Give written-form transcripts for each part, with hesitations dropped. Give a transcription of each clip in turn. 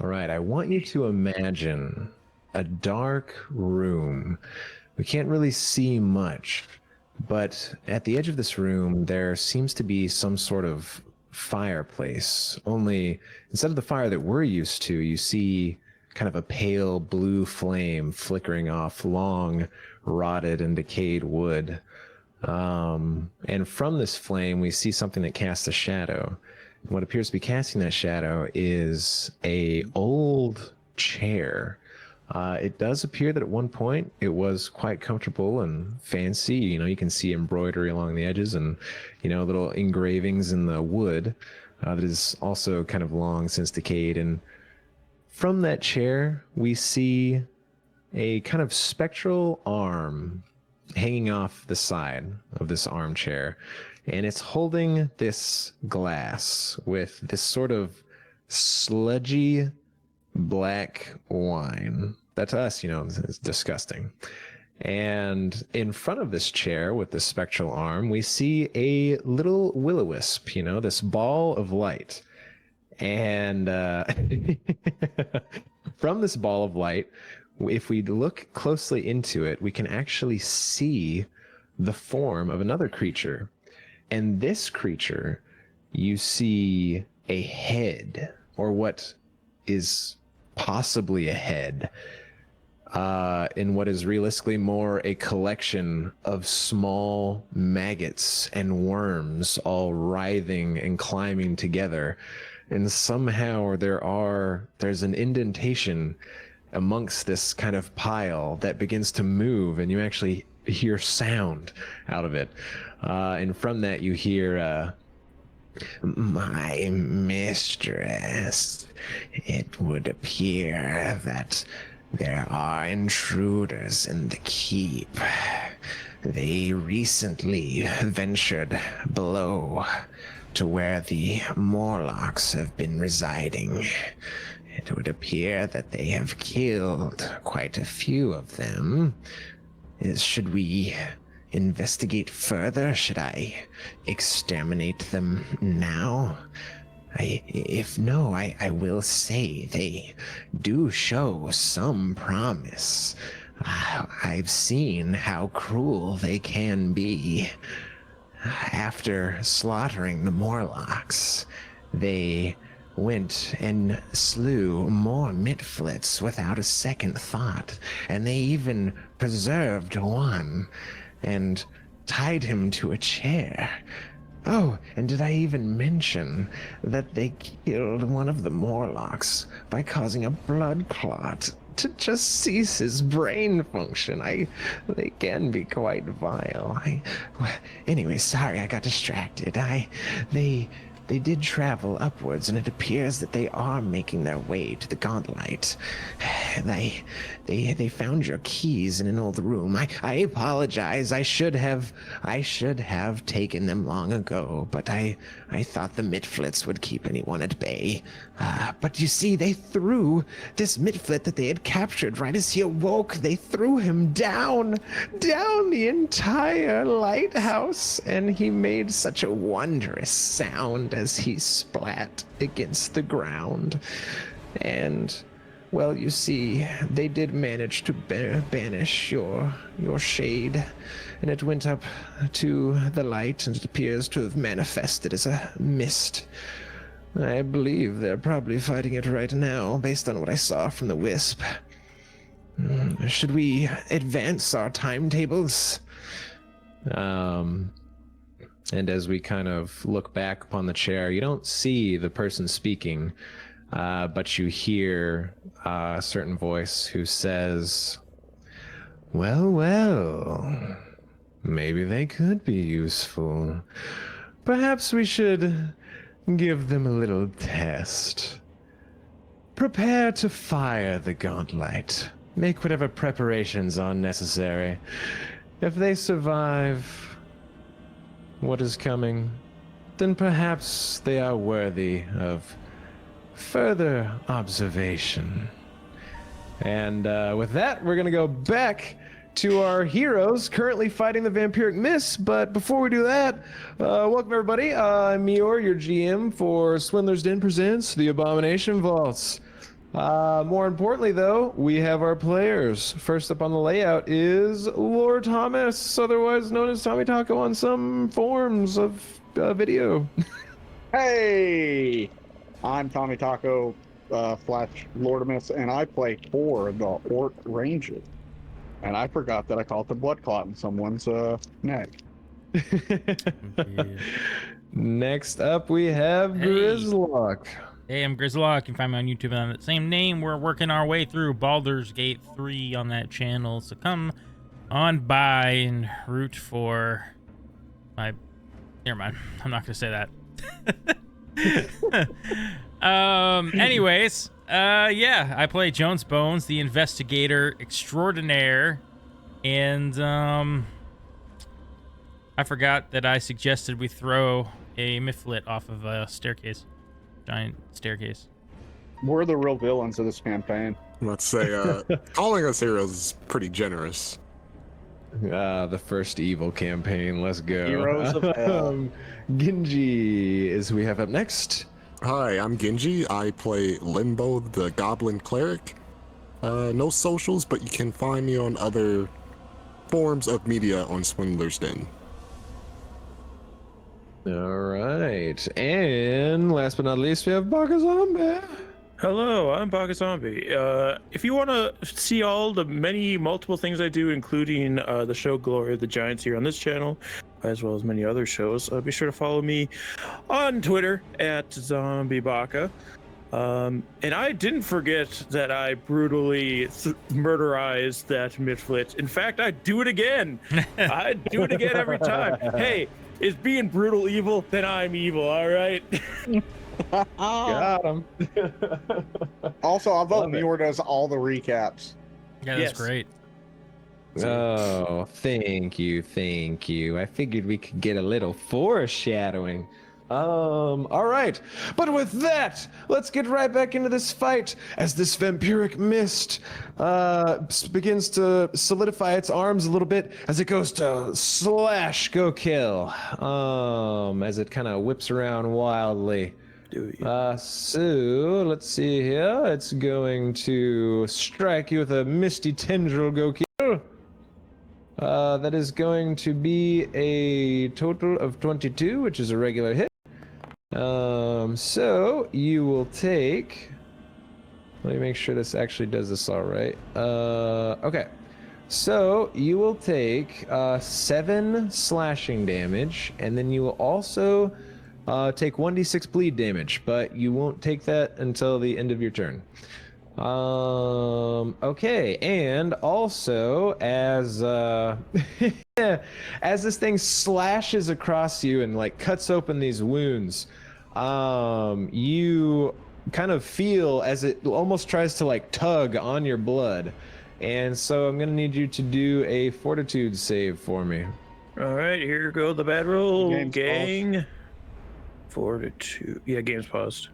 All right, I want you to imagine a dark room. We can't really see much, but at the edge of this room, there seems to be some sort of fireplace. Only instead of the fire that we're used to, you see kind of a pale blue flame flickering off long, rotted and decayed wood. And from this flame, we see something that casts a shadow. What appears to be casting that shadow is a old chair. It does appear that at one point it was quite comfortable and fancy. You know, you can see embroidery along the edges and, you know, little engravings in the wood that is also kind of long since decayed. And from that chair, we see a kind of spectral arm hanging off the side of this armchair, and it's holding this glass with this sort of sludgy black wine that to us, you know, is disgusting. And in front of this chair with this spectral arm, we see a little will-o-wisp, you know, this ball of light. And from this ball of light, if we look closely into it, we can actually see the form of another creature. And this creature, you see a head, or what is possibly a head, in what is realistically more a collection of small maggots and worms all writhing and climbing together. And somehow there's an indentation amongst this kind of pile that begins to move, and you actually hear sound out of it. And from that you hear, "My mistress, it would appear that there are intruders in the keep. They recently ventured below to where the Morlocks have been residing. It would appear that they have killed quite a few of them. Should we investigate further? Should I exterminate them now? If no, I will say they do show some promise. I've seen how cruel they can be. After slaughtering the Morlocks, they went and slew more Mitflits without a second thought, and they even preserved one and tied him to a chair. Oh, and did I even mention that they killed one of the Morlocks by causing a blood clot to just cease his brain function? They can be quite vile. Anyway, sorry, I got distracted. They did travel upwards, and it appears that they are making their way to the Gauntlet. They found your keys in an old room. I apologize. I should have taken them long ago, but I thought the Mitflits would keep anyone at bay. But you see, they threw this Mitflit that they had captured right as he awoke. They threw him down the entire lighthouse, and he made such a wondrous sound as he splat against the ground. And, well, you see, they did manage to banish your shade, and it went up to the light, and it appears to have manifested as a mist. I believe they're probably fighting it right now, based on what I saw from the wisp. Should we advance our timetables? And as we kind of look back upon the chair, you don't see the person speaking, but you hear a certain voice who says, well, maybe they could be useful. Perhaps we should give them a little test. Prepare to fire the Gauntlet. Make whatever preparations are necessary. If they survive what is coming, then perhaps they are worthy of further observation. And with that, we're going to go back to our heroes currently fighting the Vampiric Mist. But before we do that, welcome everybody. I'm Meyore, your GM for Swindler's Den Presents The Abomination Vaults. More importantly, though, we have our players. First up on the layout is Lortomas, otherwise known as TommieTaco on some forms of video. Hey, I'm TommieTaco Flash Lortomas, and I play for the Orc Rangers. And I forgot that I called the blood clot in someone's neck. Next up, we have Grizlocke. Hey, I'm Grizlocke. You can find me on YouTube on the same name. We're working our way through Baldur's Gate 3 on that channel, so come on by and root for my... Never mind. I'm not going to say that. Anyways, yeah, I play Jones Bones, the investigator extraordinaire, and I forgot that I suggested we throw a Mythlit off of a staircase. Giant staircase. We're the real villains of this campaign. Let's say calling us heroes is pretty generous. The first evil campaign. Let's go. Heroes of hell. Ginghi is who we have up next. Hi, I'm Ginghi. I play Limbo, the Goblin Cleric. No socials, but you can find me on other forms of media on Swindler's Den. All right. And last but not least, we have BakaZombie. Hello, I'm BakaZombie. If you want to see all the multiple things I do, including the show Glory of the Giants here on this channel, as well as many other shows, be sure to follow me on Twitter at ZombieBaka. And I didn't forget that I brutally murderized that Mythlit. In fact, I do it again. I do it again every time. Hey, is being brutal evil? Then I'm evil, all right? Got him. Also, I'll vote Meyore does all the recaps. Yeah, that's great. Oh, thank you. I figured we could get a little foreshadowing. All right. But with that, let's get right back into this fight as this vampiric mist begins to solidify its arms a little bit as it goes to slash, go kill. As it kind of whips around wildly. So let's see here. It's going to strike you with a misty tendril, go kill. That is going to be a total of 22, which is a regular hit. So you will take, let me make sure this actually does this all right. Okay. So you will take 7 slashing damage, and then you will also take 1d6 bleed damage, but you won't take that until the end of your turn. Okay, and also as as this thing slashes across you and like cuts open these wounds, you kind of feel as it almost tries to like tug on your blood, and so I'm gonna need you to do a fortitude save for me. All right, here go the bad roll, gang. Paused. Fortitude. Yeah, game's paused.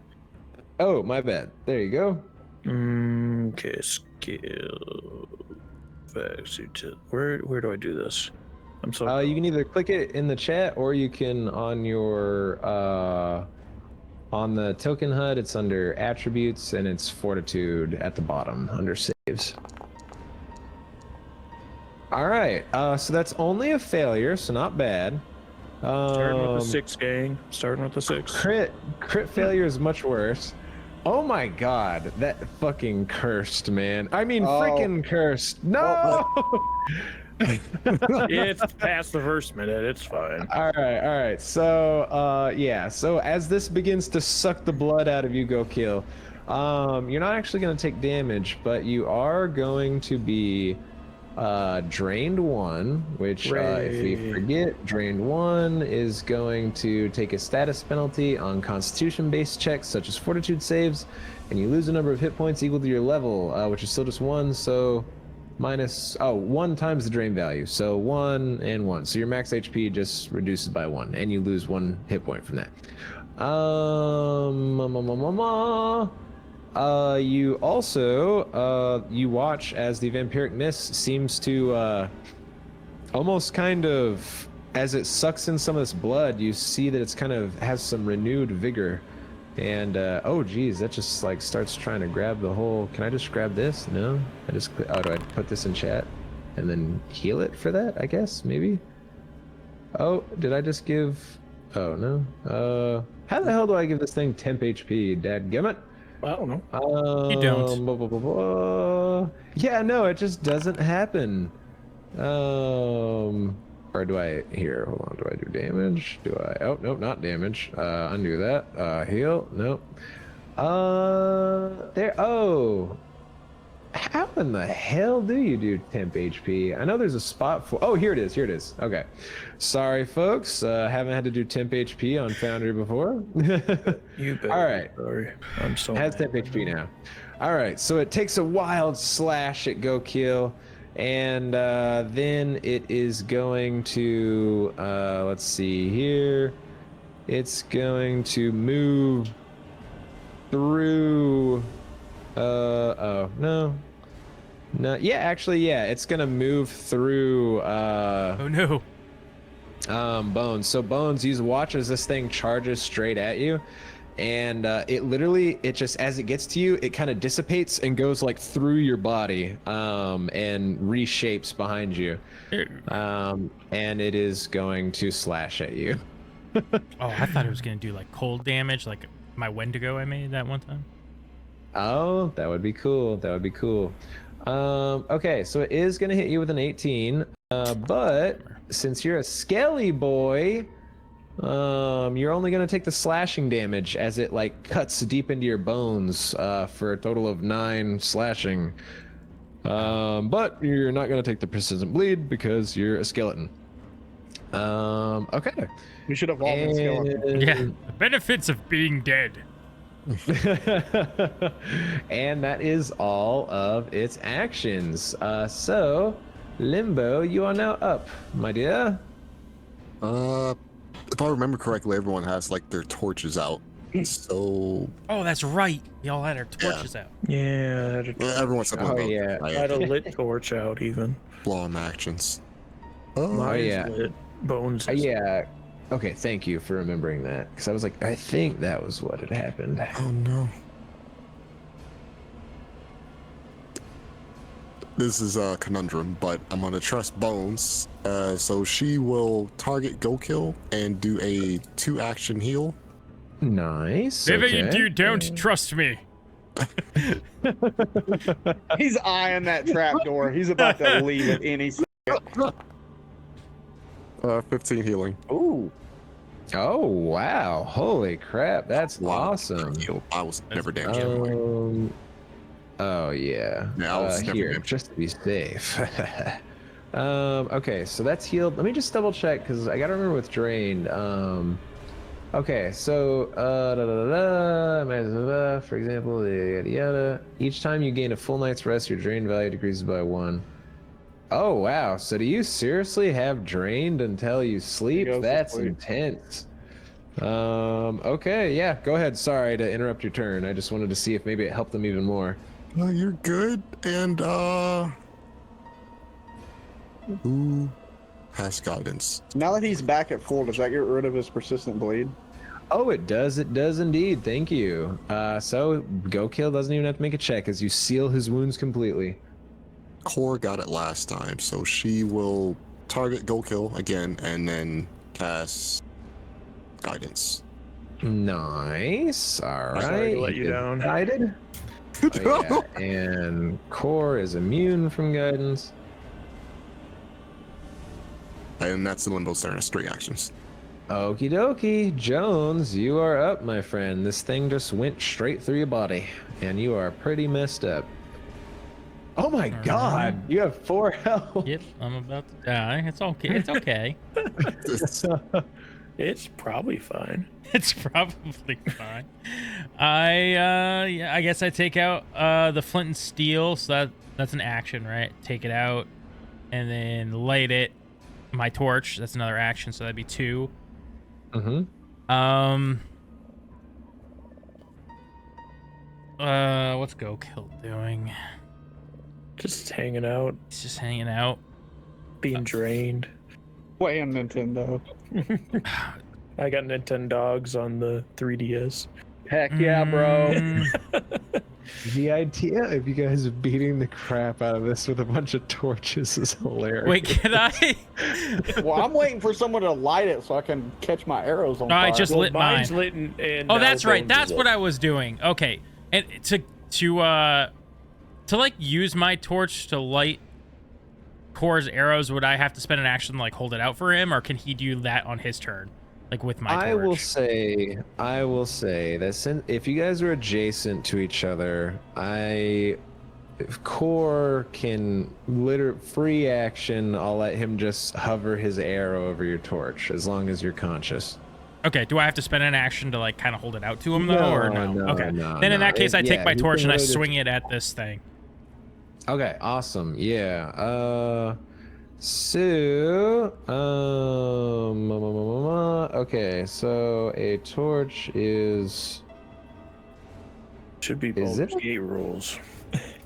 Oh, my bad. There you go. Okay, skill. Where do I do this? I'm so. You can either click it in the chat, or you can on your on the token HUD. It's under attributes, and it's fortitude at the bottom under saves. All right. So that's only a failure, so not bad. Starting with the 6, gang. Starting with the 6. Crit failure is much worse. Oh my god, that fucking cursed, man. I mean, freaking cursed. No! It's past the first minute. It's fine. All right. So, yeah. So as this begins to suck the blood out of you, go kill. You're not actually going to take damage, but you are going to be drained 1, which if we forget, drained 1 is going to take a status penalty on constitution-based checks such as fortitude saves, and you lose a number of hit points equal to your level, which is still just 1, so minus 1 times the drain value, so 1 and 1, so your max HP just reduces by 1, and you lose 1 hit point from that. You also, you watch as the vampiric mist seems to, almost kind of, as it sucks in some of this blood, you see that it's kind of has some renewed vigor. And oh geez, that just like starts trying to grab the whole. Can I just grab this? No, I just. Oh, do I put this in chat and then heal it for that? I guess maybe. Oh, did I just give? Oh no. How the hell do I give this thing temp HP? Dadgummit. I don't know. You don't. Blah, blah, blah, blah. Yeah, no, it just doesn't happen. Or do I here? Hold on. Do I do damage? Do I? Oh, nope, not damage. Undo that. Heal. Nope. There. Oh. How in the hell do you do temp HP? I know there's a spot for. Oh, here it is. Here it is. Okay. Sorry, folks. Haven't had to do temp HP on Foundry before. You bet. All right. Sorry. I'm so Has temp HP now. All right. So it takes a wild slash at Go Kill. And then it is going to, let's see here. It's going to move through, oh, no. No, yeah, actually, yeah, it's going to move through, Oh no. Bones. So Bones, you watch as this thing charges straight at you. And it just, as it gets to you, it kind of dissipates and goes like through your body and reshapes behind you. And it is going to slash at you. Oh, I thought it was gonna do like cold damage, like my Wendigo I made that one time. Oh, that would be cool. That would be cool. Okay, so it is going to hit you with an 18. But since you're a skelly boy, you're only going to take the slashing damage as it like cuts deep into your bones for a total of 9 slashing. But you're not going to take the persistent bleed because you're a skeleton. Okay. You should have all been skeleton. Yeah, the benefits of being dead. And that is all of its actions. So, Limbo, you are now up, my dear. If I remember correctly, everyone has like their torches out. So Oh, that's right. We all had our torches out. Yeah. everyone's Oh, yeah. I had a lit torch out even. blow-on actions. Mine's yeah. lit. Bones. is- Yeah. Okay, thank you for remembering that. Because I was like, I think that was what had happened. Oh no. This is a conundrum, but I'm gonna trust Bones. So she will target Go Kill and do a 2-action heal. Nice. Vivian, okay. you don't trust me. He's eyeing that trap door. He's about to leave at any second. 15 healing. Ooh. Oh, wow. Holy crap. That's Wow. awesome. Heal. I was never That's- damaged. Oh, yeah. Yeah, I was never here, damaged. just to be safe. Okay, so that's healed. Let me just double check because I gotta remember with drained. Okay, so for example, yada yada. Each time you gain a full night's rest, your drained value decreases by 1. Oh wow! So do you seriously have drained until you sleep? goes to That's sleep. intense. Okay, yeah. Go ahead. Sorry to interrupt your turn. I just wanted to see if maybe it helped them even more. You're good. And who has guidance? Now that he's back at full, does that get rid of his persistent bleed? Oh, it does. It does indeed. Thank you. So Go Kill doesn't even have to make a check as you seal his wounds completely. Core got it last time, so she will target Go Kill again and then cast guidance. Nice. All right. Sorry to let you He is down. Guided. Oh, yeah. And Core is immune from guidance. And that's the Limbo's turn. It's 3 actions. Okie dokie. Jones, you are up, my friend. This thing just went straight through your body, and you are pretty messed up. Oh my god, you have 4 health. Yep, I'm about to die. It's okay. It's okay. It's probably fine. It's probably fine. I guess I take out the flint and steel, so that's an action, right? Take it out and then light it. My torch, that's another action, so that'd be 2. Mm-hmm. What's Go Kill doing? Just hanging out, He's just hanging out. being drained. Playing Nintendo. I got Nintendogs on the 3DS. Heck yeah, bro. The idea of you guys beating the crap out of this with a bunch of torches is hilarious. Wait, can I? Well, I'm waiting for someone to light it so I can catch my arrows on No, fire. I just lit mine. Mine's lit and Oh, now that's right. Bones That's is what lit. I was doing. Okay, and to like use my torch to light Core's arrows, would I have to spend an action to like hold it out for him, or can he do that on his turn, like with my torch? I will say that if you guys are adjacent to each other, if Core can free action, I'll let him just hover his arrow over your torch as long as you're conscious. Okay, do I have to spend an action to like kind of hold it out to him though, or no? Okay, no, then in that case, I take yeah, my you torch can and I really just- swing it at this thing. Okay, awesome. Yeah. So, okay, so a torch is Should be Is Baldur's it? Gate rules.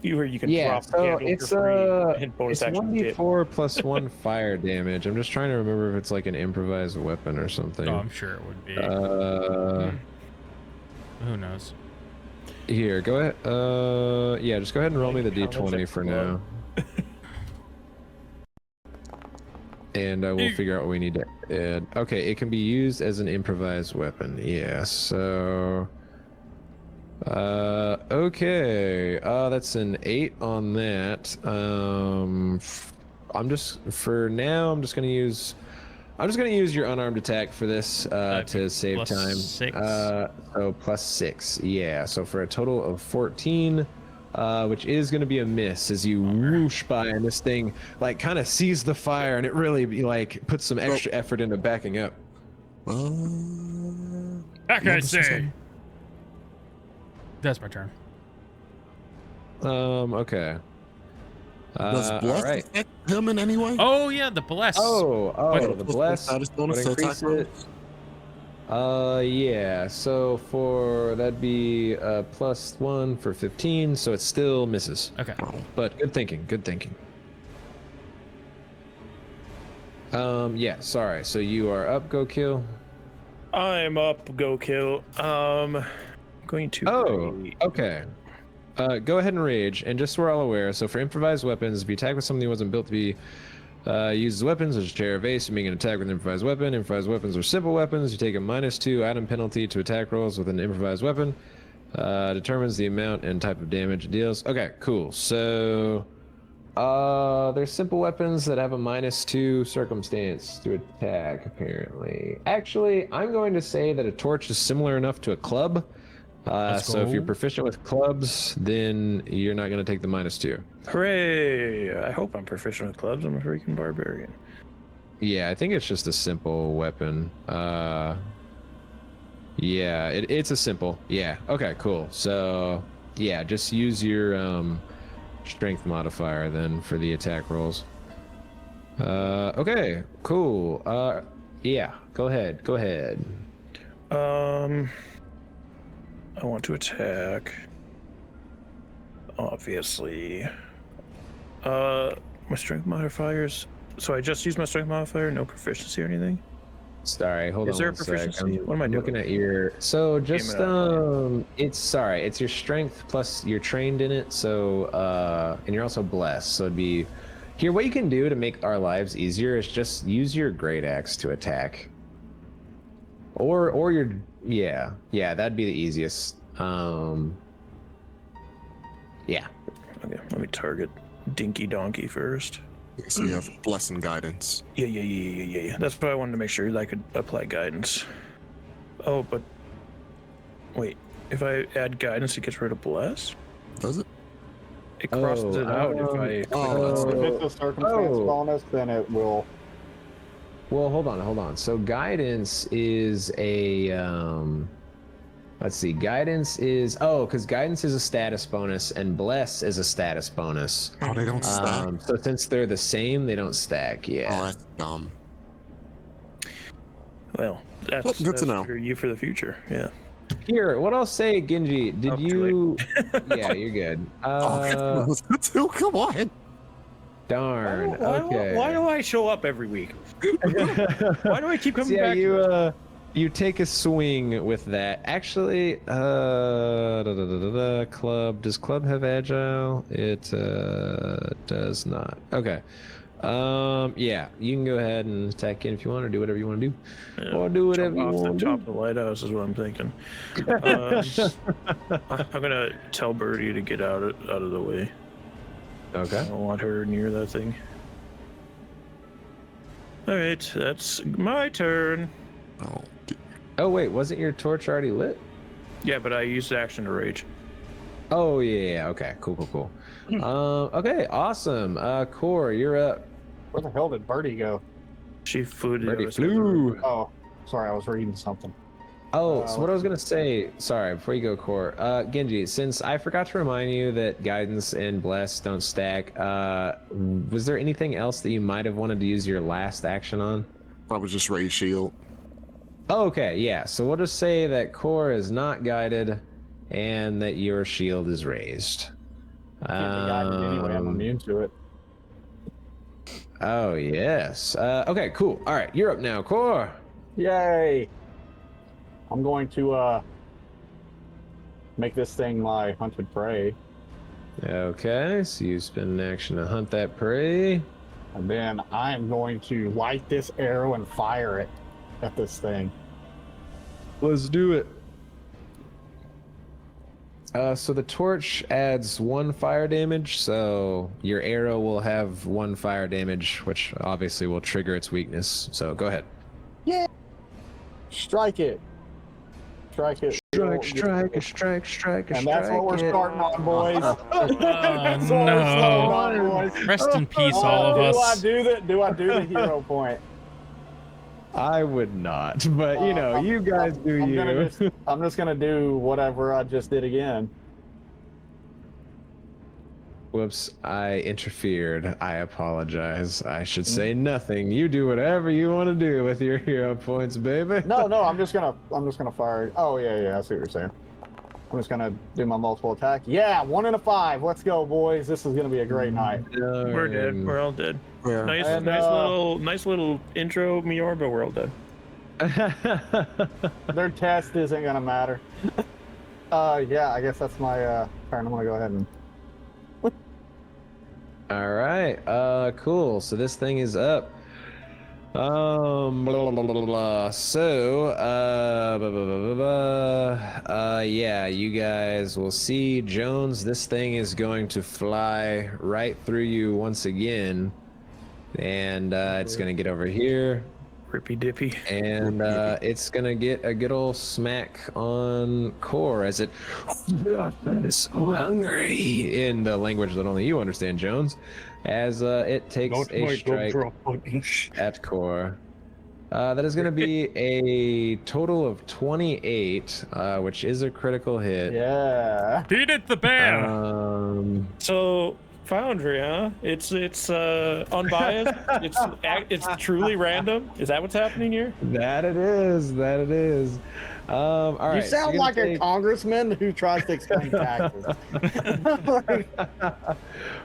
You can yeah. drop So candle it's for free and bonus it's action dip. 1d4 plus 1 fire damage. I'm just trying to remember if it's like an improvised weapon or something. Oh, I'm sure it would be. Who knows? Here, go ahead. Yeah, just go ahead and roll me the How much d20 for extra? now. And we'll figure out what we need to add. Okay, it can be used as an improvised weapon. Yeah, so... okay. That's an 8 on that. For now, I'm just gonna use your unarmed attack for this to save plus time. 6. So plus 6. Yeah. So for a total of 14, which is going to be a miss as you whoosh by, and this thing like kind of sees the fire, and it really like puts some extra effort into backing up. Back, I say. That's my turn. Okay. Does all bless right. affect him in any way? Oh yeah, the bless. The bless Status would bonus to increase attack it. Yeah. So that'd be +1 for 15. So it still misses. Okay. But good thinking. Good thinking. Yeah. Sorry. So you are up. Go kill. I'm up. Go kill. Going to. Okay. Go ahead and rage, and just so we're all aware, so for improvised weapons, if you attack with something that wasn't built to be used as weapons, such as chair or vase, you make an attack with an improvised weapon. Improvised weapons are simple weapons. You take a -2 item penalty to attack rolls with an improvised weapon. Determines the amount and type of damage it deals. Okay, cool. So there's simple weapons that have a -2 circumstance to attack, apparently. Actually, I'm going to say that a torch is similar enough to a club. So if you're proficient with clubs, then you're not going to take the -2. Hooray! I hope I'm proficient with clubs. I'm a freaking barbarian. Yeah, I think it's just a simple weapon. Yeah, it's a simple. Yeah. Okay, cool. So yeah, just use your strength modifier then for the attack rolls. Okay, cool. Yeah, go ahead. I want to attack. Obviously. My strength modifiers. So I just used my strength modifier, no proficiency or anything? Sorry, hold on. Is there a one sec. proficiency? What am I doing? Looking at your it's your strength plus you're trained in it, so and you're also blessed, so it'd be here. What you can do to make our lives easier is just use your great axe to attack. Or your yeah, that'd be the easiest. Yeah. Okay, let me target Dinky Donkey first. So you have blessing guidance. Yeah. That's what I wanted to make sure that I could apply guidance. Oh, but wait. If I add guidance, it gets rid of bless? Does it? It crosses it out if I. If it's a circumstance bonus, then it will. Well, hold on. So guidance is a let's see. Guidance is because guidance is a status bonus and bless is a status bonus. Oh, they don't stack. So since they're the same, they don't stack. Yeah. Oh, that's dumb. Well, that's good to know. For you for the future. Yeah. Here, what I'll say, Ginghi, did you? Yeah, you're good. Oh, that's good too. Come on. Darn. Okay. Why do I show up every week? Why do I keep coming Yeah, back? you You take a swing with that. Actually, club. Does club have agile? It does not. Okay. Yeah, you can go ahead and attack in if you want, or do whatever you want to do, Yeah, or do whatever jump you off the want to top do. of the lighthouse is what I'm thinking. I'm gonna tell Birdie to get out of the way. I Okay. don't want her near that thing. All right, that's my turn. Oh, Oh wait, wasn't your torch already lit? Yeah, but I used action to rage. Oh yeah. Okay. Cool. Okay. Awesome. Core, you're up. Where the hell did Birdie go? She flew to the Birdie other side of the room. flew. Oh, sorry, I was reading something. Oh, so what I was gonna say, sorry, before you go, Core, Ginghi, since I forgot to remind you that guidance and bless don't stack, was there anything else that you might have wanted to use your last action on? probably just raise shield. Oh, okay, yeah. So we'll just say that Core is not guided, and that your shield is raised. Can't be guided anyway. I'm immune to it. Oh yes. Okay, cool. All right, you're up now, Core. Yay! I'm going to make this thing my hunted prey, Okay, so you spend an action to hunt that prey. and then I'm going to light this arrow and fire it at this thing. Let's do it. So the torch adds 1 fire damage, so your arrow will have 1 fire damage, which obviously will trigger its weakness. So go ahead. Yeah! Strike it! Strike it. Strike. And that's what we're starting on, boys. That's what we're no. starting on, boys. Rest in peace, all of us. Do I do the hero point? I would not, but you know, you guys do I'm you. I'm just gonna do whatever I just did again. Whoops, I interfered. I apologize. I should say nothing. You do whatever you want to do with your hero points, baby. No, I'm just gonna fire. Oh yeah, I see what you're saying. I'm just gonna do my multiple attack. Yeah, 1 and a 5. Let's go, boys. This is gonna be a great night. We're dead. We're all dead. Yeah. Nice, And, nice little intro, Meyore, but we're all dead. Their test isn't gonna matter. Yeah, I guess that's my turn. I'm gonna go ahead and. All right. Cool. So this thing is up. So, yeah, you guys will see Jones. This thing is going to fly right through you once again, and it's gonna get over here, Rippy dippy. and it's gonna get a good old smack on Core as it is so hungry in the language that only you understand, Jones. As it takes a strike at Core. That is going to be a total of 28, which is a critical hit. Yeah. Beat it, the bear. So Foundry, huh? It's unbiased. it's truly random. Is that what's happening here? That it is. All right. You so sound you're like gonna a congressman who tries to explain taxes.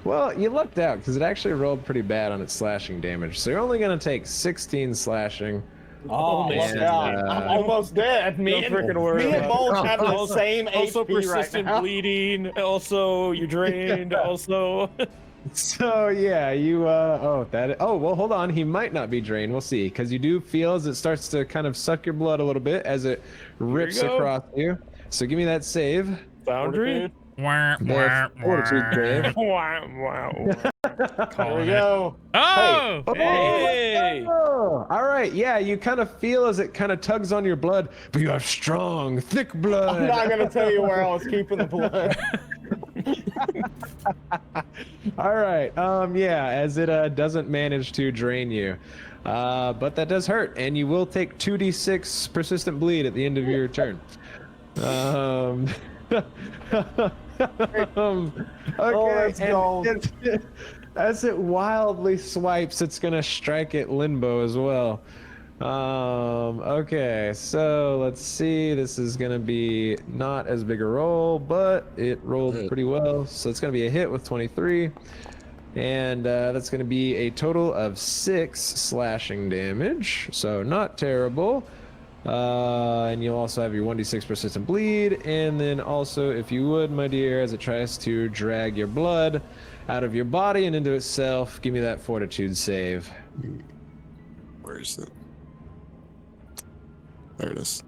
Well, you lucked out because it actually rolled pretty bad on its slashing damage. So you're only going to take 16 slashing. Oh, man. look out. I'm almost dead. Me and Bones have the same Also HP right persistent now. bleeding. Also you're drained. Also. So yeah, you well, hold on, he might not be drained. We'll see, because you do feel as it starts to kind of suck your blood a little bit as it rips go. across you. So give me that save. Foundry. Wah, That wah, fortitude wah. save. Wow. There Calling we it. go. Oh! Hey. Oh, all right, yeah, you kind of feel as it kind of tugs on your blood, but you have strong, thick blood. I'm not going to tell you where I was keeping the blood. All right. Yeah, as it doesn't manage to drain you. But that does hurt, and you will take 2d6 persistent bleed at the end of your turn. Okay, let's go. As it wildly swipes, it's gonna strike at Limbo as well. Okay, so let's see. This is gonna be not as big a roll, but it rolled pretty well. So it's gonna be a hit with 23, and that's gonna be a total of 6 slashing damage. So not terrible. And you'll also have your 1d6 persistent bleed. And then also, if you would, my dear, as it tries to drag your blood out of your body and into itself, give me that fortitude save. Where is it? There it is.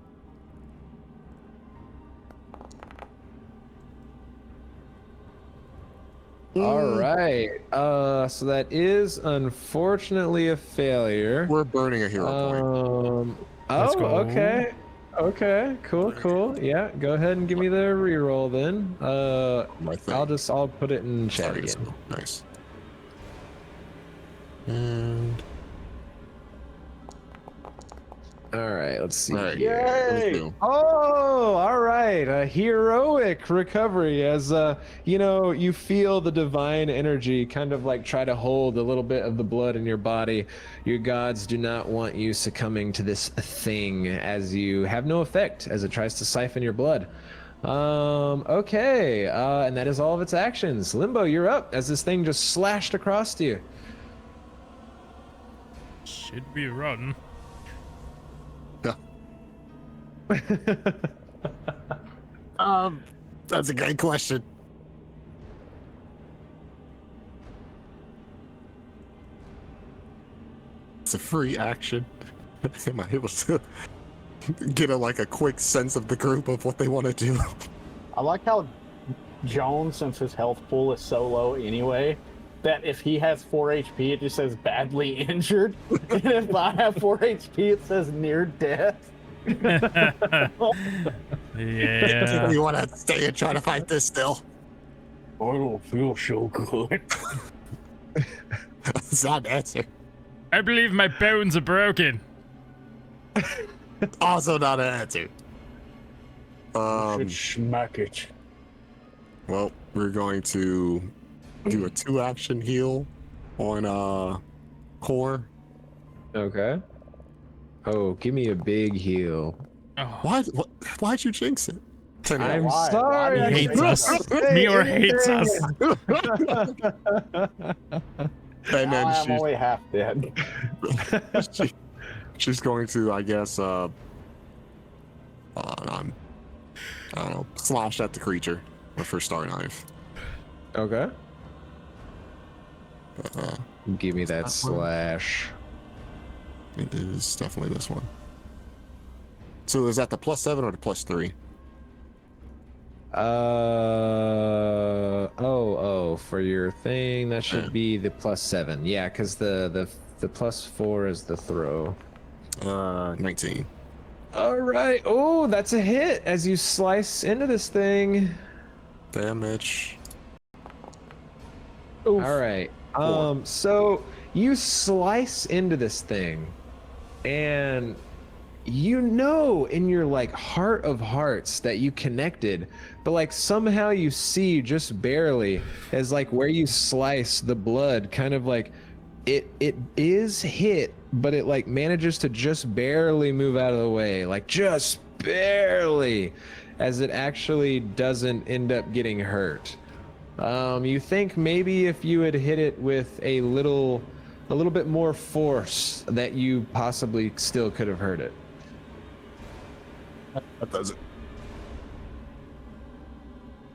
All right. So that is unfortunately a failure. We're burning a hero point. Let's go. Okay. Okay. Cool. Yeah. Go ahead and give me the reroll then. My thing. I'll put it in chat Sorry, again. nice. And All right. Let's see. all right, Yay! Oh, all right. A heroic recovery as you feel the divine energy kind of like try to hold a little bit of the blood in your body. Your gods do not want you succumbing to this thing as you have no effect as it tries to siphon your blood. Okay. And that is all of its actions. Limbo, you're up as this thing just slashed across to you. Should be run. yeah. That's a great question. It's a free action. Am I able to get a quick sense of the group of what they want to do? I like how João, since his health pool is so low anyway, that if he has 4 HP, it just says badly injured. And if I have 4 HP, it says near death. Yeah. You want to stay and try to fight this still? I don't feel so good. That's not an answer. I believe my bones are broken. Also not an answer. Should smack it. Well, we're going to do a 2-action heal on Core. Okay. Oh, give me a big heal. Oh, Why'd you jinx it? I'm Why? sorry. Why he do you hates say us. that? Meyore hates us. And then I'm only half dead. she's going to, I guess, I don't know, slash at the creature with her star knife. Okay. Uh, Give me that one. slash. it is definitely this one. So is that the +7 or the +3? For your thing, that should be the +7. Yeah, because the +4 is the throw. 19. All right. Oh, that's a hit as you slice into this thing. Damage. Oof. All right. Four. So you slice into this thing, and you know in your heart of hearts that you connected, but somehow you see just barely as where you slice the blood kind of it is hit, but it manages to just barely move out of the way, just barely, as it actually doesn't end up getting hurt. You think maybe if you had hit it with a little bit more force that you possibly still could have hurt it. That does it.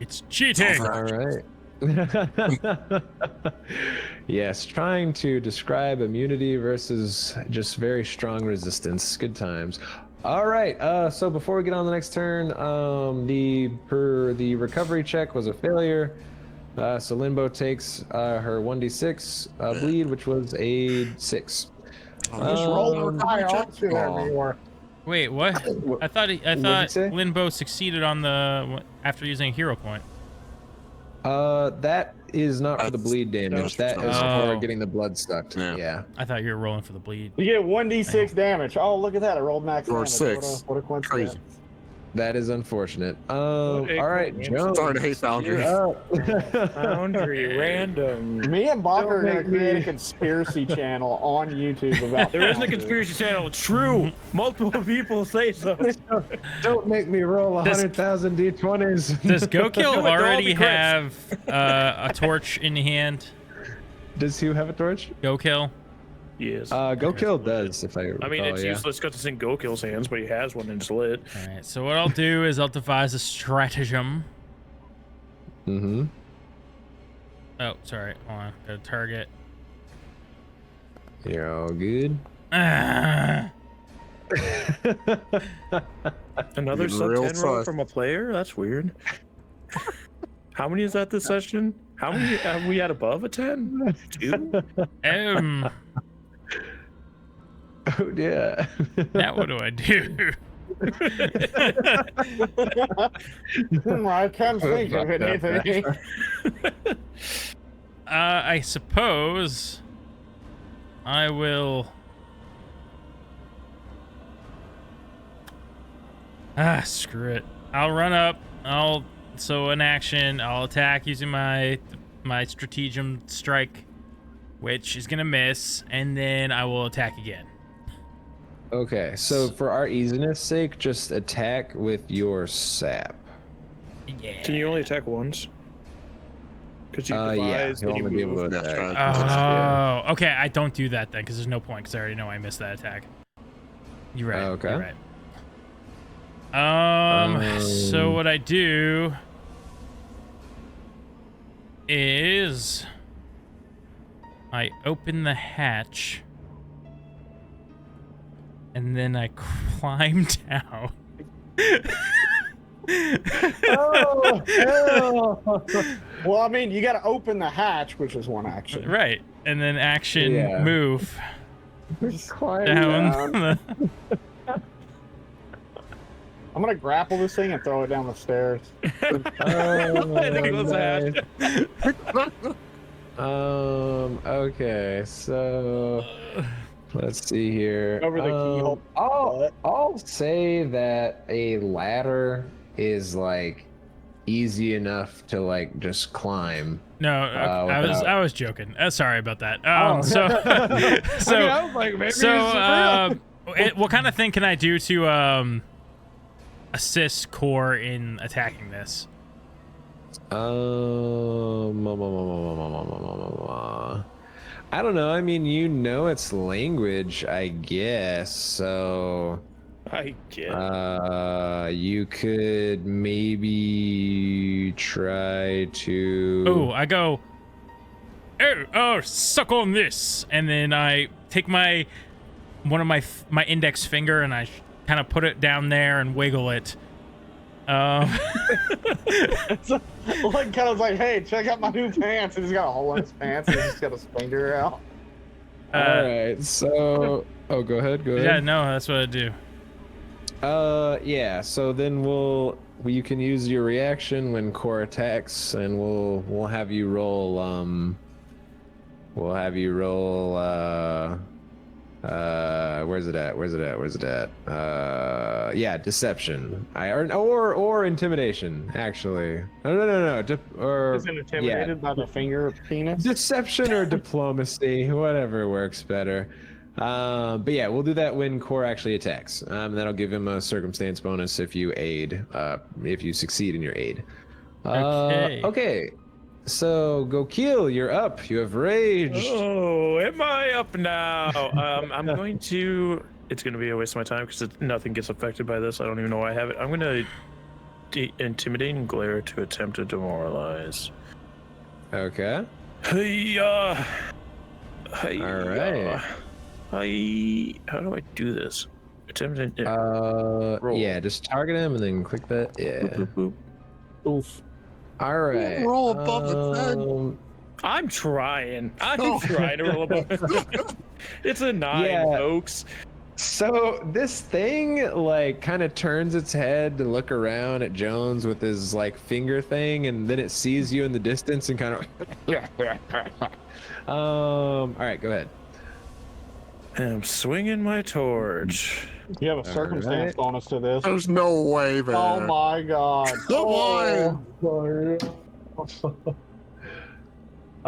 It's cheating. All right. Yes, trying to describe immunity versus just very strong resistance. Good times. All right. So before we get on the next turn, the recovery check was a failure. So Limbo takes her 1d6 bleed, which was a 6. Just roll the die onto there, Meyore. Wait, what? I thought What'd you thought say? Limbo succeeded on the after using a hero point. That is not for the bleed damage. That is Oh. for getting the blood sucked. Yeah. Yeah. I thought you were rolling for the bleed. You get 1d6 damage. Oh, look at that. I rolled max Or damage. 6. What a coincidence. Crazy. That is unfortunate. All right, João. Sorry to hate Foundry. You're up. Foundry random. Me and Baka are Don't going to make create me- a conspiracy channel on YouTube about There isn't a Foundry. conspiracy channel. True. Multiple people say so. Don't make me roll Does- 100,000 d20s. Does Go Kill Do it, already Dolby have a torch in hand? Does who have a torch? Go Kill. Yes. Go kill does, if I recall, I mean, it's yeah. useless because it's in Gokil's hands, but he has one and it's lit. All right. So what I'll do is I'll devise a stratagem. Mm-hmm. Oh, sorry. Hold on. Got a target. You're all good. Another Getting sub real 10 roll sus. from a player? That's weird. How many is that this session? How many have we had above a 10? 2? Oh, yeah. Now what do I do? I can't think of anything. I suppose I will. Screw it. I'll run up. So in action, I'll attack using my stratagem strike, which is gonna miss, and then I will attack again. Okay, so for our easiness sake, just attack with your sap. Yeah. Can you only attack once? Because you Yeah, devise you'll and you only be able move. to That's attack. right. Oh, okay. I don't do that then, because there's no point, because I already know I missed that attack. You're right. Okay. You're right. So what I do is I open the hatch and then I climb down. Oh, hell. Well, I mean, you got to open the hatch, which is one action. Right. And then action Yeah. move Just climb down. down. I'm gonna grapple this thing and throw it down the stairs. I think it goes nice. Okay, so let's see here. Over the keyhole. I'll say that a ladder is like easy enough to like just climb. No, I was joking. Sorry about that. So I was like, maybe what kind of thing can I do to assist Core in attacking this? I don't know. I mean, you know its language, I guess. So I get you could maybe try to. Oh, I go. Oh, suck on this, and then I take my index finger and I kind of put it down there and wiggle it. It's like kind of like, hey, check out my new pants. And he's got a hole in his pants. And he's just got his finger out. All right. So, go ahead. Go ahead. Yeah, no, that's what I do. Yeah. So then you can use your reaction when Core attacks, and we'll have you roll. Where's it at? Yeah, deception. Or intimidation, actually. No. Isn't intimidated by the finger penis? Deception or diplomacy, whatever works better. But yeah, we'll do that when Core actually attacks. That'll give him a circumstance bonus if you succeed in your aid. Okay. So, Kool, you're up. You have raged. Oh, am I up now? I'm going to. It's going to be a waste of my time because nothing gets affected by this. I don't even know why I have it. I'm going to intimidate and glare to attempt to demoralize. Okay. Hey, All right. How do I do this? Attempt to. roll. Yeah, just target him and then click that. Yeah. Boop, boop, boop. Oof. All right. Roll above a 10. I'm trying. I'm trying to roll above. It's a 9, Yeah. folks. So this thing like kind of turns its head to look around at Jones with his like finger thing, and then it sees you in the distance and kind of. All right, go ahead. I'm swinging my torch. You have a circumstance right. bonus to this. There's no way, man. Oh my god. Come on.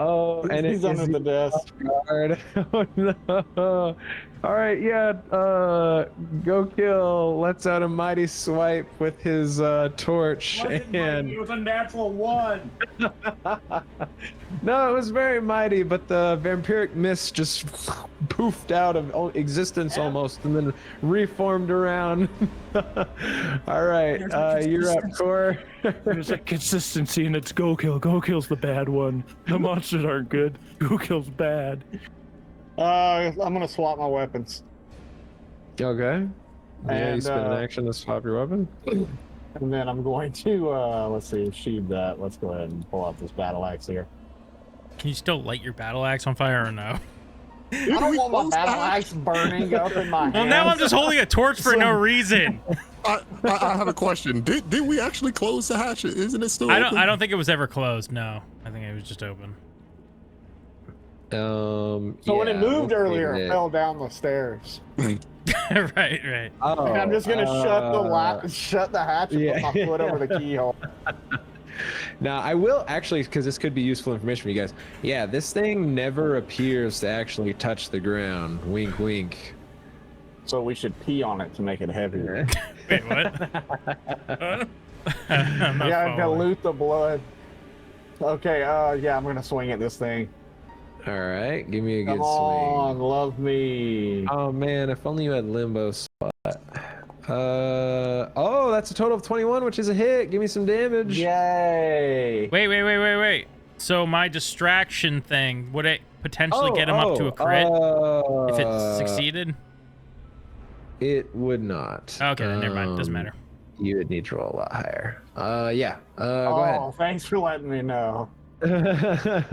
Oh, and He's under the desk. guard. Oh no! All right, yeah. Go kill. Lets out a mighty swipe with his torch, and It was a natural 1. no, it was very mighty, but the vampiric mist just poofed out of existence almost, and then reformed around. All right, you're up, Core. There's a consistency, and it's go kill. Go kill's the bad one. The monsters aren't good. Go kill's bad. I'm gonna swap my weapons. Okay. Yeah, you And, spend an action to swap your weapon. And then I'm going to, let's see, sheathe that. Let's go ahead and pull out this battle axe here. Can you still light your battle axe on fire or no? I don't want my battle axe burning up in my hand. Well, now I'm just holding a torch for no reason. I have a question. Did we actually close the hatch? Isn't it still I open? don't think it was ever closed. No, I think it was just open. So when it moved earlier, it fell down the stairs. right. Oh, And I'm just gonna shut the hatch and put my foot over the keyhole. Now, I will actually, because this could be useful information for you guys. Yeah, this thing never appears to actually touch the ground. Wink, wink. So we should pee on it to make it heavier. Wait, what? I'm not Yeah, following. dilute the blood. Okay, yeah, I'm gonna swing at this thing. All right, give me a good Come on, swing. love me. Oh man, if only you had limbo spot. Oh, that's a total of 21, which is a hit. Give me some damage. Yay! Wait. So my distraction thing, would it potentially get him up to a crit if it succeeded? It would not. Okay, then never mind. Doesn't matter. You would need to roll a lot higher. Yeah. Go Oh, thanks for letting me know. ahead.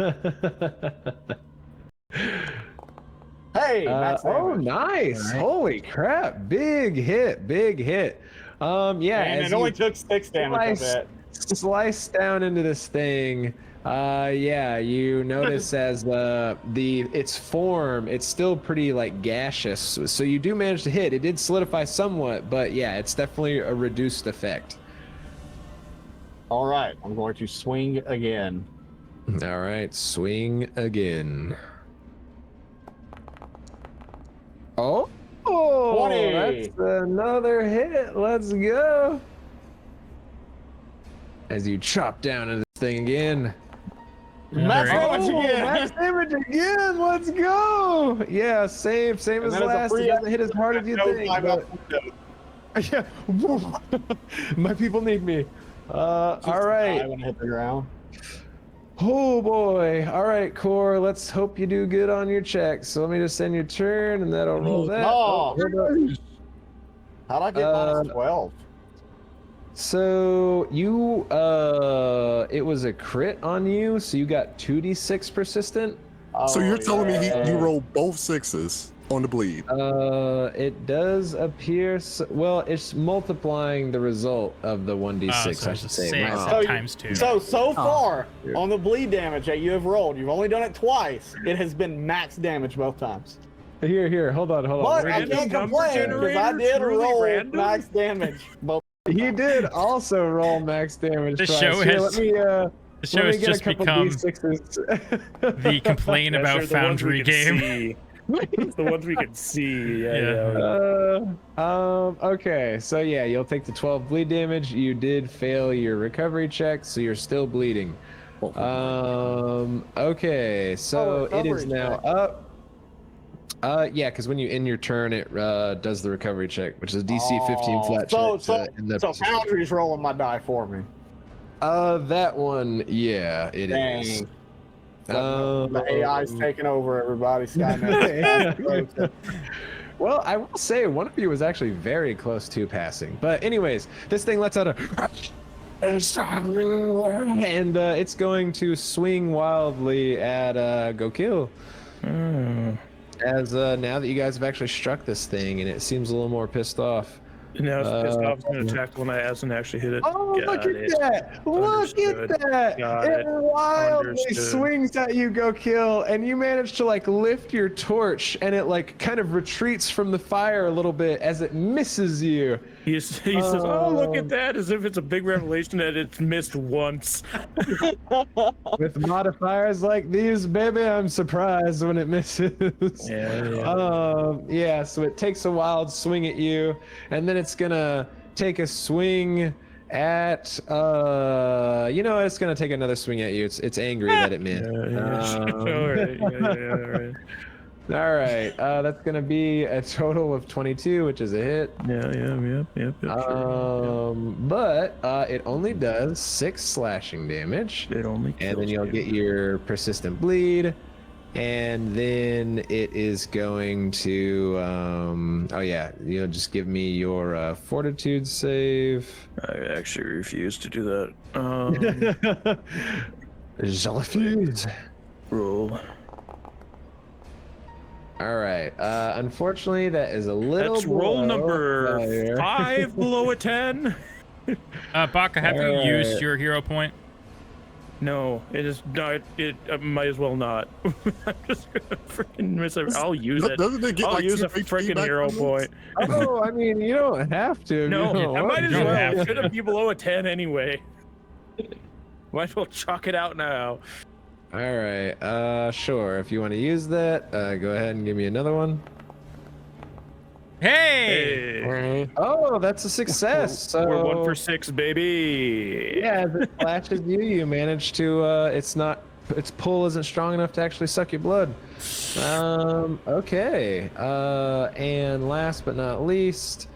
Hey, max Oh, damage. nice! All right. Holy crap! Big hit. Yeah. And as it only you took 6 damage of it. slice down into this thing. Yeah, you notice as its form, it's still pretty like gaseous. So you do manage to hit. It did solidify somewhat, but yeah, it's definitely a reduced effect. All right, I'm going to swing again. All right, swing again. Oh, 20. that's another hit. Let's go. As you chop down into this thing again. Max damage again. Max damage again. Let's go. Yeah, same as then as a last. It free doesn't hit as hard as you think. But... Yeah. My people need me. All right. When I hit the ground. Oh boy. All right, Core. Let's hope you do good on your check. So let me just end your turn, and that'll roll that. No. Hold up. How'd I get minus 12? So you, it was a crit on you, so you got 2d6 persistent. So you're telling me yeah. you rolled both 6s on the bleed? It does appear. Well, it's multiplying the result of the 1d6. So I it's should just say. six Wow. times 2. So far dude. on the bleed damage that you have rolled, you've only done it twice. It has been max damage both times. Here, hold on. But I Random can't number complain because I generator, did truly roll random? max damage. Both. You did also roll max damage The twice. show Here, has- The show has just become the complain Yeah, about sure, the ones we Foundry can game. see. The ones we can see. Yeah. Okay, so yeah, you'll take the 12 bleed damage. You did fail your recovery check, so you're still bleeding. Okay, so it is recovery now check. up. Yeah, because when you end your turn, it does the recovery check, which is DC 15 flat check. So Foundry's rolling my die for me. That one, yeah, it is. Dang. The AI's taking over everybody. Skynet. Well, I will say one of you was actually very close to passing. But anyways, this thing lets out a... And it's going to swing wildly at Go Kill. As now that you guys have actually struck this thing and it seems a little more pissed off. Now it's pissed off. It's going to attack when I hasn't actually hit it. Oh, Got look it. at that! Look Understood. at that! Got It it. wildly Understood. swings at you, Go Kill, and you manage to like lift your torch, and it like kind of retreats from the fire a little bit as it misses you. He says, "Oh, look at that!" As if it's a big revelation that it's missed once. With modifiers like these, baby, I'm surprised when it misses. Yeah. So it takes a wild swing at you, and then it's gonna take a swing at it's gonna take another swing at you. It's angry that it missed. All right. That's gonna be a total of 22, which is a hit. Yep. Sure. But it only does 6 slashing damage. It only kills And then you'll you. get your persistent bleed. And then it is going to you'll just give me your fortitude save. I actually refuse to do that. Je refuse. Roll. All right. Unfortunately, that is a little. That's roll below number failure. 5 below a 10. Baka, have you Alright. used your hero point? No, it is not. It might as well not. I'm just gonna freaking miss it. I'll use it. Doesn't it get I'll like use a 2 HP freaking back hero from point. Oh, I mean, you don't have to. if you No, don't I want might as You don't well. have It to. shouldn't be below a 10 anyway. Might as well chalk it out now. All right. Sure. If you want to use that, go ahead and give me another one. Hey! Hey, Oh, that's a success. So we're 1 for 6, baby. yeah, as it flashes you, you manage to. Its pull isn't strong enough to actually suck your blood. Okay. And last but not least,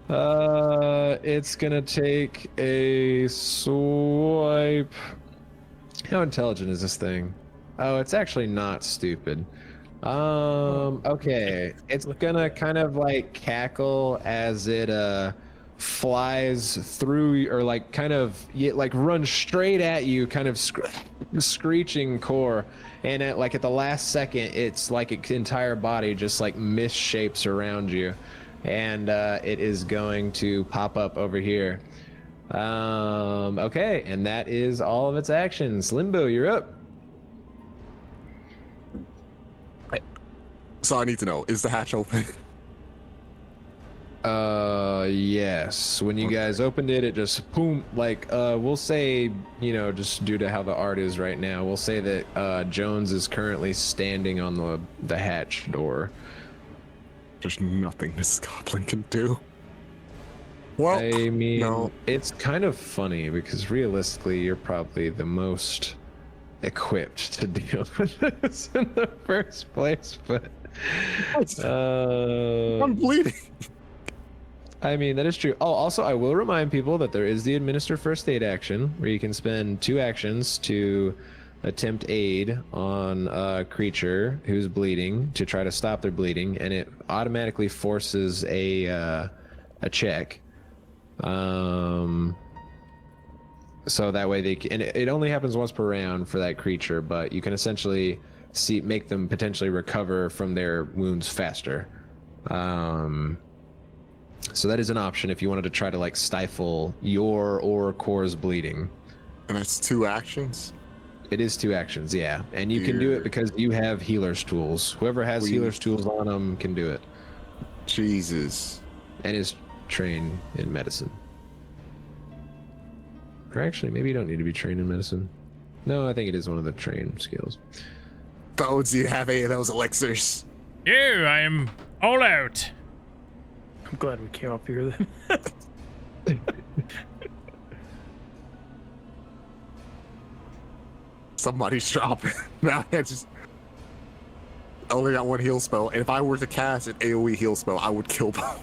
it's gonna take a swipe. How intelligent is this thing? Oh, it's actually not stupid. Okay. It's gonna kind of like cackle as it flies through, or like kind of like run straight at you, kind of screeching core. And at the last second, it's like its entire body just like misshapes around you, and it is going to pop up over here. Okay, and that is all of its actions. Limbo, you're up. So I need to know, is the hatch open? Yes. When you guys opened it, it just boom, we'll say, just due to how the art is right now, we'll say that Jones is currently standing on the hatch door. There's nothing this goblin can do. Well, I mean, no. it's kind of funny because realistically, you're probably the most equipped to deal with this in the first place, but I'm bleeding. I mean, that is true. Oh, also, I will remind people that there is the administer first aid action, where you can spend 2 actions to attempt aid on a creature who's bleeding to try to stop their bleeding, and it automatically forces a check. So that way they can, and it only happens once per round for that creature, but you can essentially make them potentially recover from their wounds faster. So that is an option if you wanted to try to stifle your or Core's bleeding. And that's 2 actions? It is 2 actions, yeah. And you can do it because you have healer's tools. Whoever has healer's tools on them can do it. Jesus. And is trained in medicine. Or actually, maybe you don't need to be trained in medicine. No, I think it is one of the trained skills. Bones, you have 8 of those elixirs. Yeah, I am all out. I'm glad we came up here then. Somebody's dropping. Now I only got 1 heal spell, and if I were to cast an AoE heal spell, I would kill both.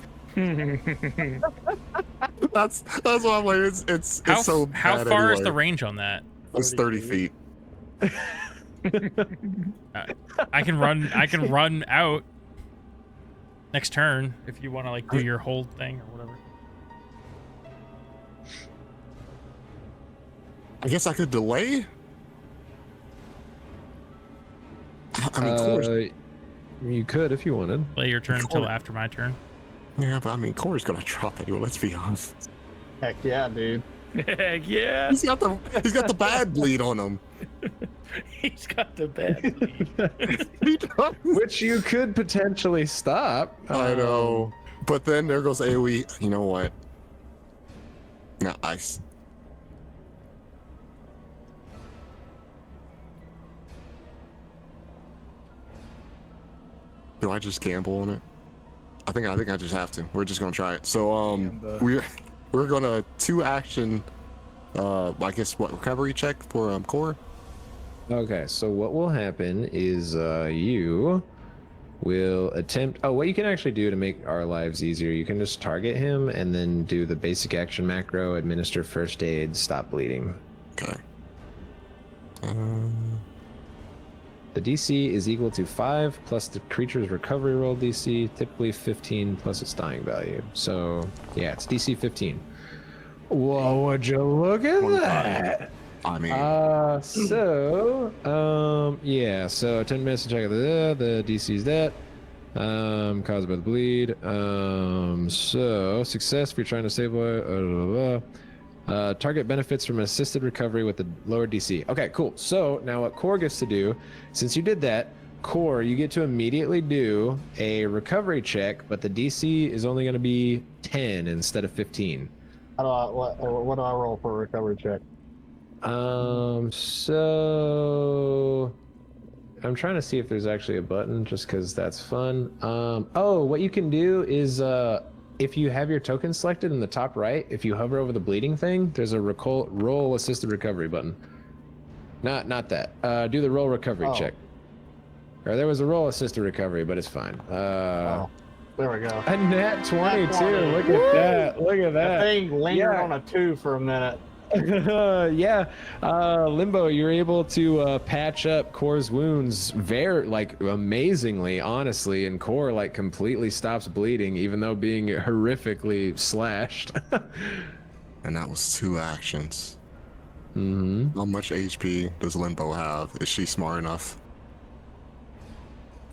That's why I'm like, it's so bad. How far is anyway. the range on that? It's 30 feet. I can run out next turn if you want to do your hold thing or whatever. I guess I could delay. I mean, of course. You could if you wanted. Play your turn until after my turn. Yeah, but I mean, Core's gonna drop anyway. Let's be honest. Heck yeah, dude. Heck yeah. He's got the bad bleed on him. He's got the bad lead. He does. Which you could potentially stop. I know. But then there goes AoE. You know what? Nice. Do I just gamble on it? I think I just have to. We're just gonna try it. So we're gonna 2-action I guess recovery check for Core. Okay, so what will happen is you will attempt. Oh, what you can actually do to make our lives easier, you can just target him and then do the basic action macro, administer first aid, stop bleeding. Okay. The DC is equal to 5 plus the creature's recovery roll DC, typically 15 plus its dying value. So yeah, it's DC 15. Whoa, would you look at that? I mean, yeah, so 10 minutes to check out the DC is that. Caused by the bleed. So success if you're trying to save target benefits from assisted recovery with the lower DC. Okay, cool. So now what Core gets to do, since you did that, Core, you get to immediately do a recovery check, but the DC is only going to be 10 instead of 15. What do I roll for a recovery check? So I'm trying to see if there's actually a button just because that's fun. Oh, what you can do is if you have your token selected in the top right, if you hover over the bleeding thing, there's a roll assisted recovery button. Not that. Do the roll recovery check. Or there was a roll assisted recovery, but it's fine. There we go. A nat 22. Nat 20. Look Woo! at that. Look at that. The thing lingered Yeah. on a 2 for a minute. Yeah, Limbo, you're able to patch up Core's wounds very, amazingly, honestly, and Core, completely stops bleeding, even though being horrifically slashed. and that was 2 actions. Mm-hmm. How much HP does Limbo have? Is she smart enough?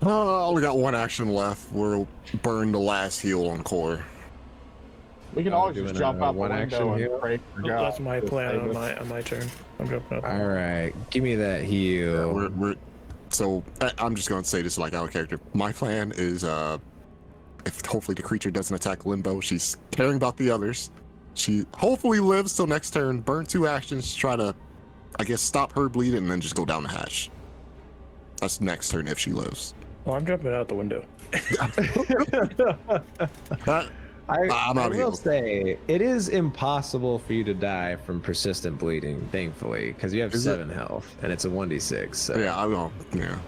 Oh, I only got 1 action left. We'll burn the last heal on Core. We can always just doing jump a out the one-action window heal? and pray for God. That's my to plan save on us. my turn. I'm jumping up. All right, give me that heal. So I'm just going to say this out of character. My plan is, if hopefully the creature doesn't attack Limbo, she's caring about the others. She hopefully lives till next turn, burn 2 actions, try to, I guess, stop her bleeding, and then just go down the hatch. That's next turn if she lives. Well, I'm jumping out the window. I out will here. say, it is impossible for you to die from persistent bleeding, thankfully, because you have Is 7 health, and it's a 1d6. So. Yeah, I will. Yeah.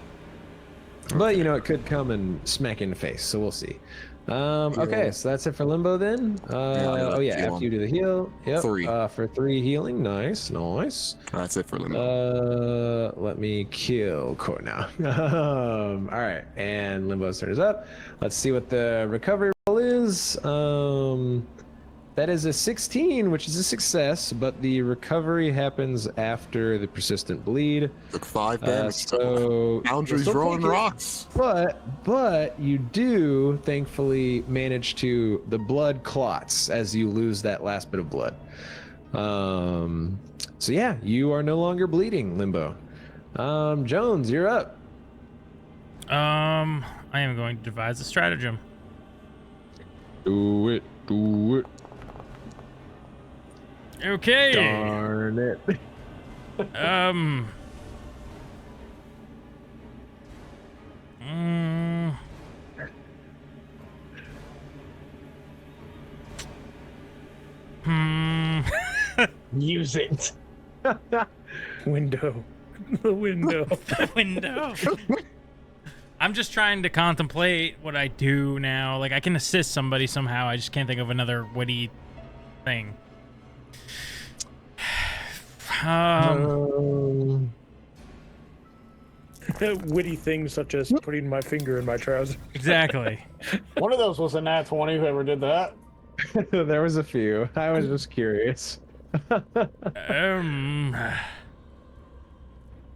But, it could come and smack you in the face, so we'll see. Okay, so that's it for Limbo then. heal After him. you do the heal. Yep. 3. For 3 healing. Nice. That's it for Limbo. Let me kill Core now. All right, and Limbo's turn is up. Let's see what the recovery roll is. That is a 16, which is a success, but the recovery happens after the persistent bleed. Took 5 damage. So Boundaries you'll still rolling take it. rocks. But you do thankfully manage to, the blood clots as you lose that last bit of blood. So yeah, you are no longer bleeding, Limbo. Jones, you're up. I am going to devise a stratagem. Do it. Okay. Darn it. Use it. Window. The window. Window. I'm just trying to contemplate what I do now. I can assist somebody somehow. I just can't think of another witty thing. Witty things such as putting my finger in my trouser. Exactly. One of those was a nat 20, whoever did that. There was a few. I was just curious. No.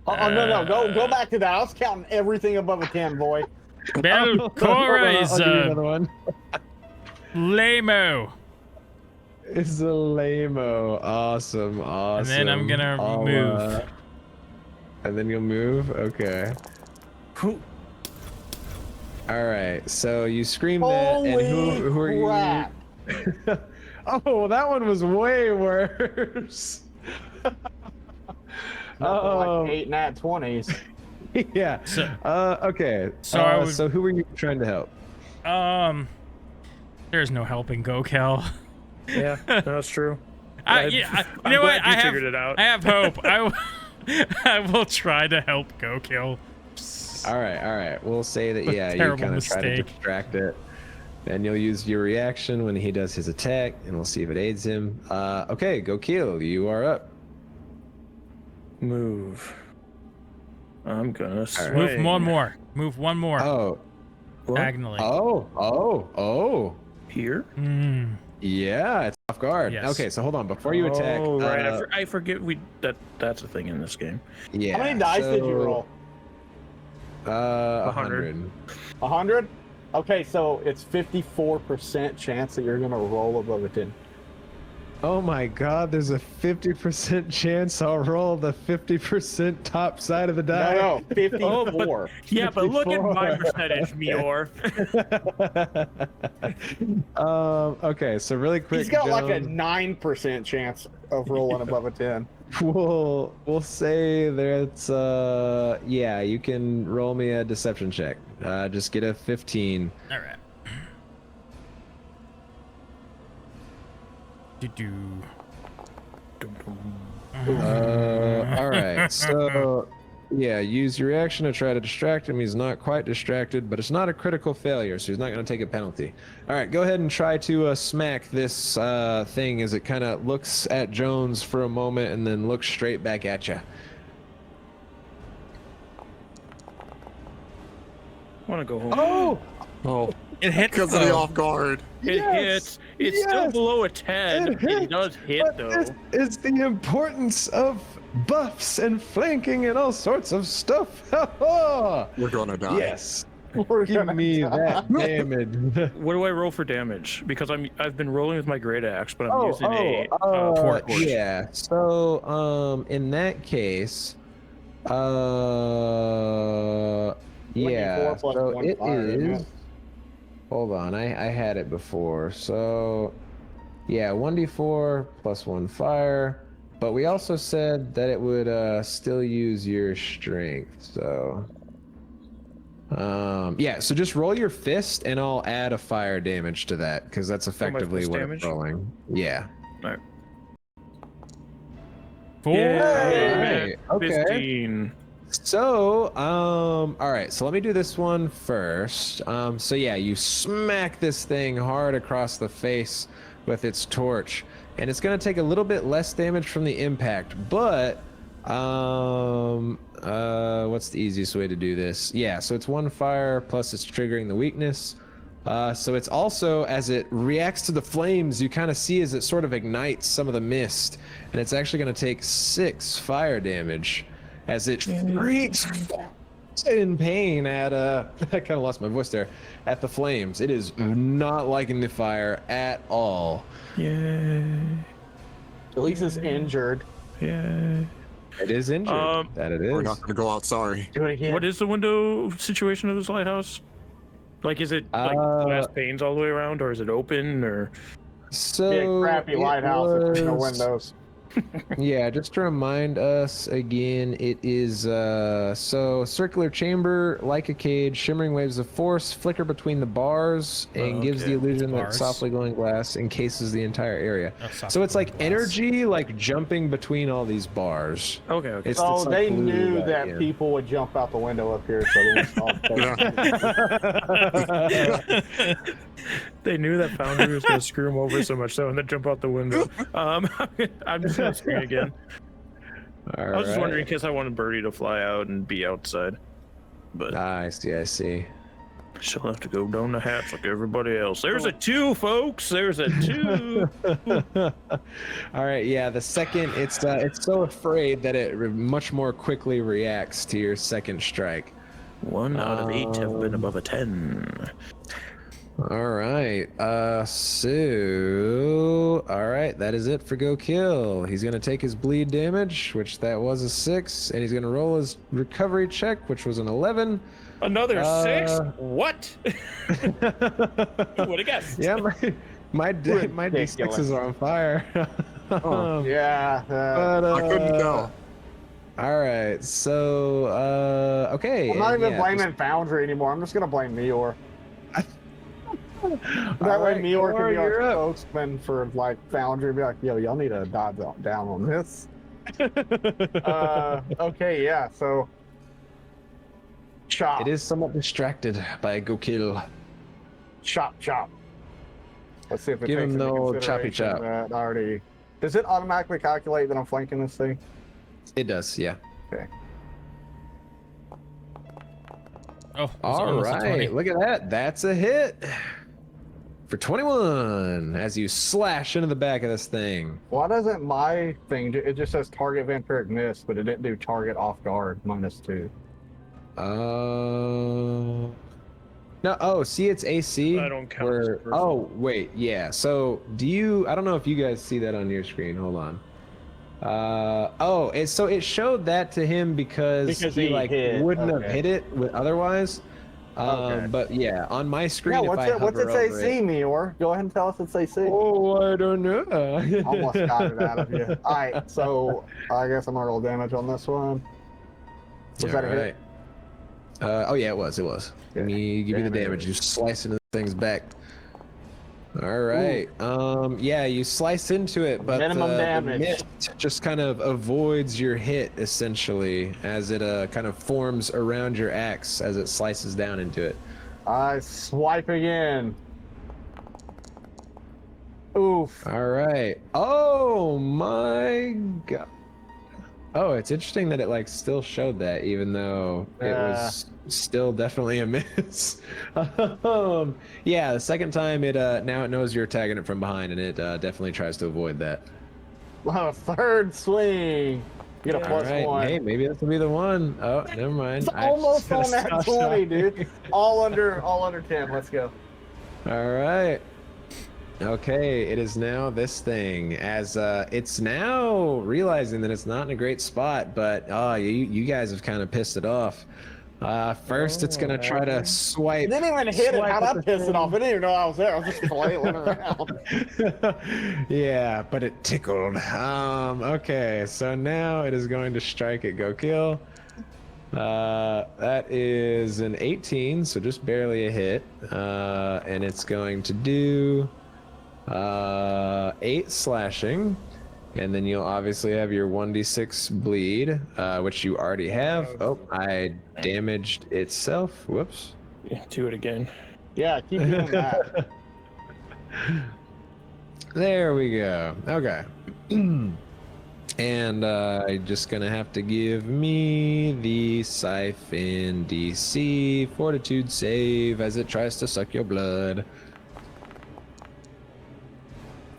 Go back to that. I was counting everything above a 10, boy. Belcora is I'll give you another one. Lamo. It's a lame-o. Awesome. And then I'm gonna I'll, move. And then you'll move? Okay. Who? All right. So you scream that, and who are crap. you? Oh, that one was way worse. Like 8 nat 20s. Yeah. So- Okay. so I would- So who were you trying to help? There's no helping Gokel. Yeah, that's true. You know I'm what? glad you figured it out. I have hope. I will try to help Gokel. All right. We'll say that, yeah, you Terrible kind of try to mistake. distract it. Then you'll use your reaction when he does his attack, and we'll see if it aids him. Okay, Gokil, you are up. Move. I'm gonna swing. Move one more. Move one more. Oh. Diagonally. Oh. Here? Mm. Yeah, it's off guard. Yes. Okay, so hold on. Before you attack. Oh, right. I forget that's a thing in this game. Yeah. How many dice did you roll? 100. 100? Okay, so it's 54% chance that you're gonna roll above a 10. Oh my god, there's a 50% chance I'll roll the 50% top side of the die. No, 54. Yeah, but look at my 54. percentage, Meyore. Okay, so really quick. He's got like a Joan, 9% chance of rolling above a 10. We'll say that's yeah, you can roll me a deception check. Just get a 15. All right. Do. All right, so yeah, use your reaction to try to distract him. He's not quite distracted, but it's not a critical failure, so he's not going to take a penalty. All right, go ahead and try to smack this thing as it kind of looks at Jones for a moment and then looks straight back at you. I want to go home. Oh, It hit Because of the off guard. It hits. It's still below a 10. It does hit, though. This is the importance of buffs and flanking and all sorts of stuff. We're gonna die. Yes. Give me that damage. What do I roll for damage? Because I've been rolling with my great axe, but I'm using a oh, torch. yeah. So, in that case, yeah. 24 plus So one it fire, isn't is. it? Hold on, I had it before. So, yeah, 1d4 plus 1 fire. But we also said that it would still use your strength. So, yeah. So just roll your fist, and I'll add a fire damage to that because that's effectively fist what damage? it's rolling. Yeah. All right. 4. Yeah, Okay. 15. So, all right. So let me do this one first. So yeah, you smack this thing hard across the face with its torch, and it's gonna take a little bit less damage from the impact. But, what's the easiest way to do this? Yeah. So it's 1 fire plus it's triggering the weakness. So it's also, as it reacts to the flames, you kind of see as it sort of ignites some of the mist, and it's actually gonna take 6 fire damage. As it shrieks in pain at I kind of lost my voice there, at the flames. It is not liking the fire at all. Yeah. At least it's injured. Yeah. It is injured. That it We're is. not gonna go out sorry. Do it again. What is the window situation of this lighthouse? Like, is it like glass panes all the way around, or is it open, or? So Big crappy it lighthouse with no was- windows. Yeah, just to remind us again, it is so circular chamber, like a cage, shimmering waves of force flicker between the bars and gives the Okay. illusion that Bars. softly glowing glass encases the entire area. Oh, softly So it's like glowing glass. energy, like jumping between all these bars. Okay. Okay. It's So like they blue knew light, that yeah. people would jump out the window up here, so they installed They knew that Foundry was going to screw them over so much so, and then jump out the window. I'm just going to scream again. I was just wondering because I wanted Birdie to fly out and be outside, but I see. she'll have to go down the hatch like everybody else. There's a 2, folks. There's a 2. All right, yeah. The second, it's so afraid that it much more quickly reacts to your second strike. 1 out of 8 have been above a 10. All right. So all right, that is it for Go Kill. He's gonna take his bleed damage, which that was a 6, and he's gonna roll his recovery check, which was an 11. Another 6? What? Who would have guessed? Yeah, my D6s are on fire. Yeah. But, I couldn't tell. All right, so okay. I'm not and even yeah, blaming Foundry anymore. I'm just gonna blame Meyore. That All way right, Meyore can Kool, be our you're up. spokesman for like Foundry and be like, yo, y'all need to dive down on this. Okay, yeah, so chop. It is somewhat distracted by Go Kill. Chop. Let's see if it Give takes him into the old choppy consideration chop. that I already. Does it automatically calculate that I'm flanking this thing? It does, yeah. Okay. Oh, it was All almost a 20. right, look at that. That's a hit for 21 as you slash into the back of this thing. Why doesn't my thing? It just says target vampiric miss, but it didn't do target off guard -2. No. Oh, see, it's AC. I don't count as a person. Oh, wait. Yeah. So, do you? I don't know if you guys see that on your screen. Hold on. So it showed that to him because he he like hit, wouldn't have okay. hit it otherwise. Okay. But yeah, on my screen, Yeah, if I what's hover it say, over C, Meyore? Go ahead and tell us it's AC. Oh, I don't know. Almost got it out of you. All right, so I guess I'm gonna roll damage on this one. Was that a hit? Oh yeah, it was. Let me give you the damage. You slice into the thing's back. All right. Yeah, you slice into it, but Minimum the damage. mist just kind of avoids your hit essentially, as it kind of forms around your axe as it slices down into it. I swipe again. Oof. All right. Oh my god. Oh, it's interesting that it like still showed that, even though it was still definitely a miss. Yeah, the second time it now it knows you're attacking it from behind, and it definitely tries to avoid that. Wow, third swing. Get a All right, +1. hey, maybe this will be the one. Oh, never mind. It's almost on that 20, dude. All under 10. Let's go. All right. Okay, it is now this thing, as it's now realizing that it's not in a great spot, but you guys have kind of pissed it off. First, it's gonna try to swipe. It didn't even hit it. swipe How'd at I the piss it thing. off? It didn't even know I was there. I was just flailing around. Yeah, but it tickled. Okay, so now it is going to strike at Go Kill. That is an 18, so just barely a hit. And it's going to do 8 slashing. And then you'll obviously have your 1d6 bleed, which you already have. Oh, I damaged itself. Whoops. Yeah, do it again. Yeah, keep doing that. There we go. Okay. And I'm just gonna have to give me the siphon DC fortitude save as it tries to suck your blood.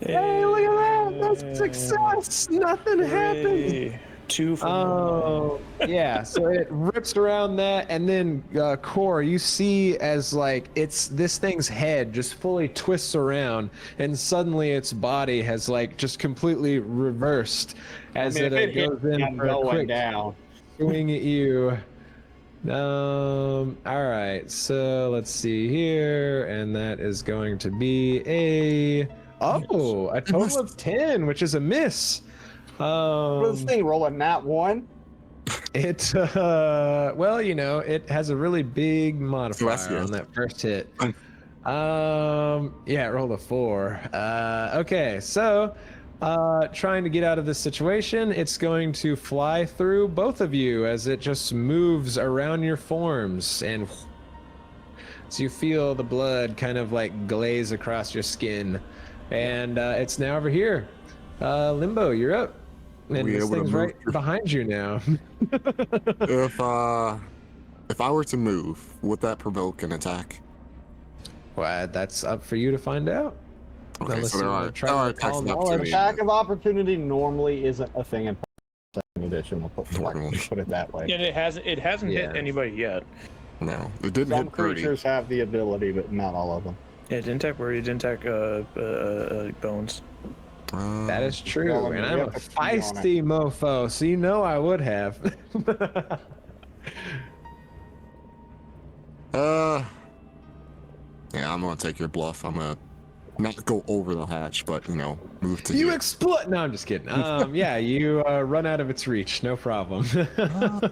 Hey, look at that! That's success! Nothing happened! Hey, 2 from Oh, yeah. So it rips around that, and then Core, you see as like this thing's head just fully twists around, and suddenly its body has like just completely reversed as if it hit goes in I'm for a going quick down. swing at you. All right. So let's see here, and that is going to be a total of 10, which is a miss. What does this thing roll a nat 1? It well, it has a really big modifier Celestial. on that first hit. Yeah, it rolled a 4. Okay, so trying to get out of this situation, it's going to fly through both of you as it just moves around your forms, and so you feel the blood kind of like glaze across your skin, and it's now over here. Limbo, you're up. And We this able to thing's move right through? behind you now. If I were to move, would that provoke an attack? Well, that's up for you to find out. Okay, Unless so you there wanna are, try there to are recall attacks of knowledge. opportunity. Attack of opportunity normally isn't a thing in second edition. We'll Normally. put it that way. And it hasn't Yeah. hit anybody yet. No, it didn't Some hit 30. creatures have the ability, but not all of them. Yeah, didn't attack Worry, didn't attack Bones. That is true, Well, I mean, and we I'm a have to pee on it. feisty mofo, so you know I would have. Yeah, I'm gonna take your bluff. I'm gonna not go over the hatch, but move to You here. exploit. No, I'm just kidding. Yeah, you run out of its reach. No problem. Yeah,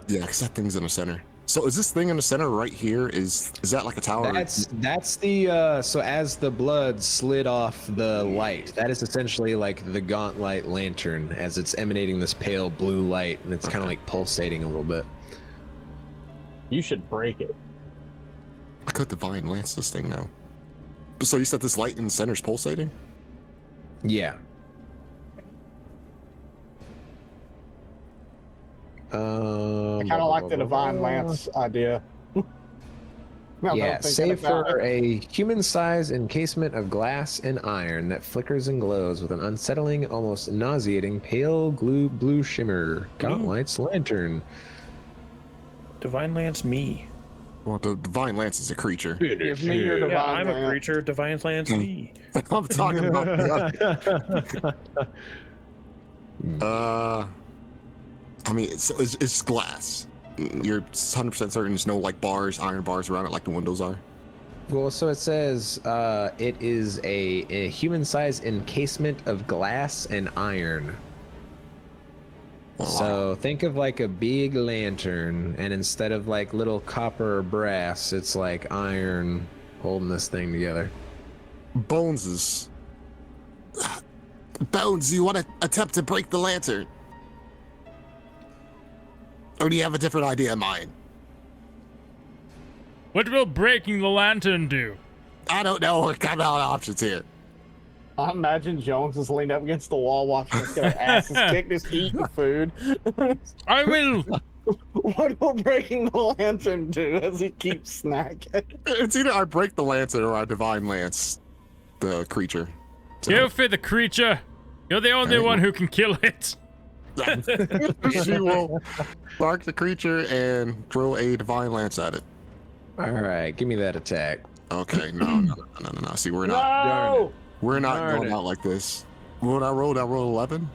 because that thing's in the center. So is this thing in the center right here? Is that like a tower? That's the so as the blood slid off the light, that is essentially like the gauntlet lantern as it's emanating this pale blue light, and it's kind of like pulsating a little bit. You should break it. I could divine lance this thing now. So you said this light in the center is pulsating? Yeah. I kind of like the Divine Lance idea. Now that I'm Yeah, thinking save about for it. a human-sized encasement of glass and iron that flickers and glows with an unsettling, almost nauseating, pale blue shimmer. Gauntlet's lantern. Divine Lance me. Well, the divine lance is a creature. Give me your Divine Yeah, I'm a Lance. creature. Divine Lance me. I'm talking about the other. I mean, it's glass. You're 100% certain there's no like iron bars around it like the windows are. Well, so it says it is a human-sized encasement of glass and iron. So think of like a big lantern, and instead of like little copper or brass, it's like iron holding this thing together. Bones, you want to attempt to break the lantern? Or do you have a different idea in mind? What will breaking the lantern do? I don't know. We're kind of out of options here. I imagine Jones is leaned up against the wall watching us get our asses kicked, just eating food. I will. What will breaking the lantern do as he keeps snacking? It's either I break the lantern or I divine lance the creature. So, Go for the creature. You're the only one who can kill it. she will spark the creature and throw a divine lance at it. All right, give me that attack. Okay, no. See, we're not No! going Darn it. out like this. What I rolled 11.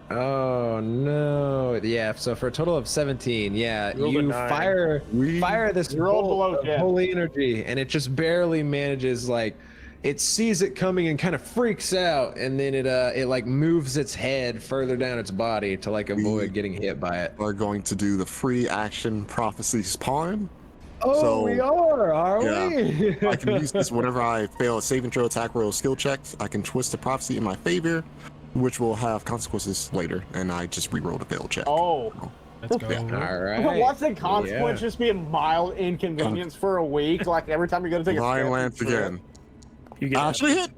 Oh no! Yeah, so for a total of 17, yeah, Rolled a you 9. fire this You rolled bolt below of 10. holy energy, and it just barely manages. Like, it sees it coming and kind of freaks out, and then it like moves its head further down its body to like avoid getting hit by it. We're going to do the free action prophecies pawn. Oh, So, we are yeah. we? I can use this whenever I fail a saving throw, attack roll, skill checks. I can twist the prophecy in my favor, which will have consequences later, and I just re-roll the failed check. Oh. Let's go. All right. What's the consequence? Yeah. Just be a mild inconvenience for a week? Like every time you go to take a Divine step, lance it's again. You get Actually hit.